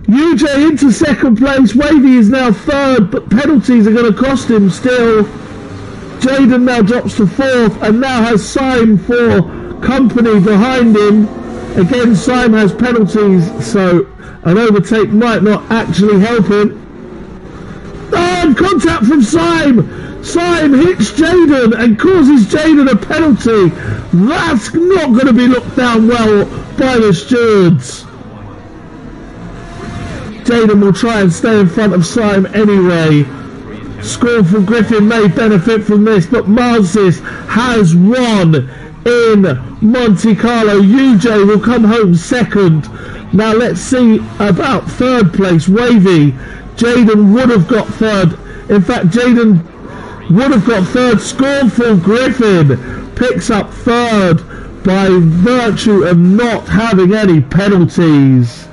UJ into 2nd place. Wavy is now 3rd, but penalties are going to cost him still. Jaden now drops to 4th and now has Syme for company behind him. Again, Syme has penalties, so an overtake might not actually help him. Oh, contact from Syme! Syme hits Jaden and causes Jaden a penalty. That's not going to be looked down well by the stewards. Jaden will try and stay in front of Syme anyway. Scornful Griffin may benefit from this, but Mantis has won in Monte Carlo. UJ will come home 2nd. Now let's see about 3rd place. Wavy. Jaden would have got 3rd. In fact, Jaden would have got 3rd. Scornful Griffin picks up 3rd by virtue of not having any penalties.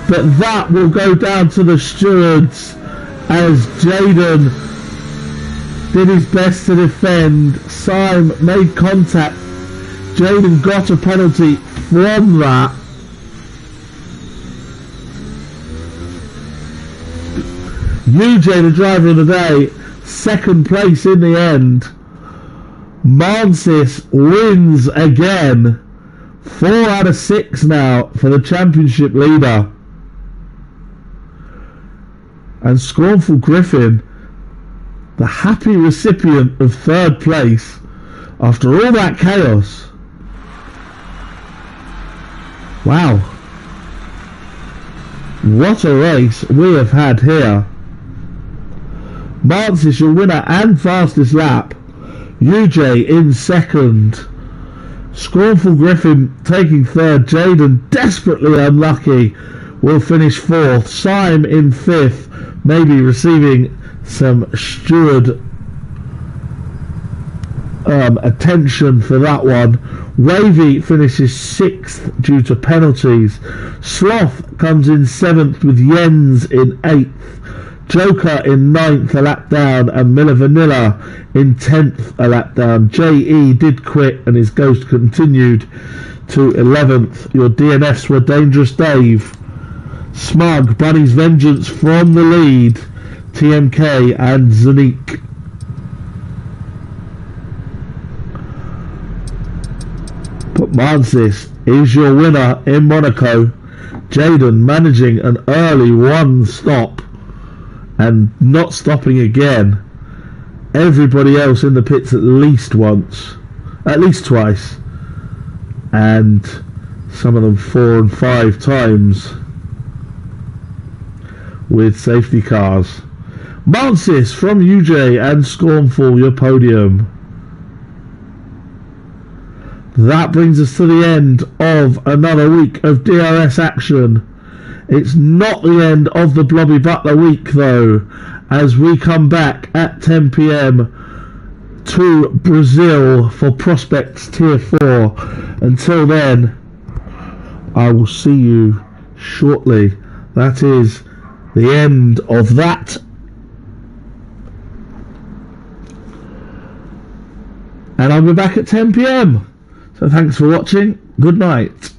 But that will go down to the stewards as Jaden did his best to defend. Syme made contact. Jaden got a penalty from that. UJ, the driver of the day, 2nd place in the end. Mantis wins again. 4 out of 6 now for the championship leader. And Scornful Griffin, the happy recipient of 3rd place after all that chaos. Wow. What a race we have had here. Mantis your winner and fastest lap. UJ in 2nd. Scornful Griffin taking 3rd. Jaden desperately unlucky will finish 4th. Syme in 5th. Maybe receiving some steward attention for that one. Wavy finishes 6th due to penalties. Sloth comes in 7th with Jens in 8th. Joker in 9th, a lap down, and Miller Vanilla in 10th, a lap down. JE did quit and his ghost continued to 11th. Your DNS were Dangerous Dave, Smug, Bunny's Vengeance from the lead, TMK and Zanik. But Mansis is your winner in Monaco. Jaden managing an early one stop and not stopping again. Everybody else in the pits at least once, at least twice, and some of them 4 and 5 times with safety cars. Mansis from UJ and Scornful, your podium. That brings us to the end of another week of DRS action. It's not the end of the Blobby Butler week though, as we come back at 10 PM to Brazil for Prospects Tier 4. Until then, I will see you shortly. That is the end of that. And I'll be back at 10 PM. So thanks for watching. Good night.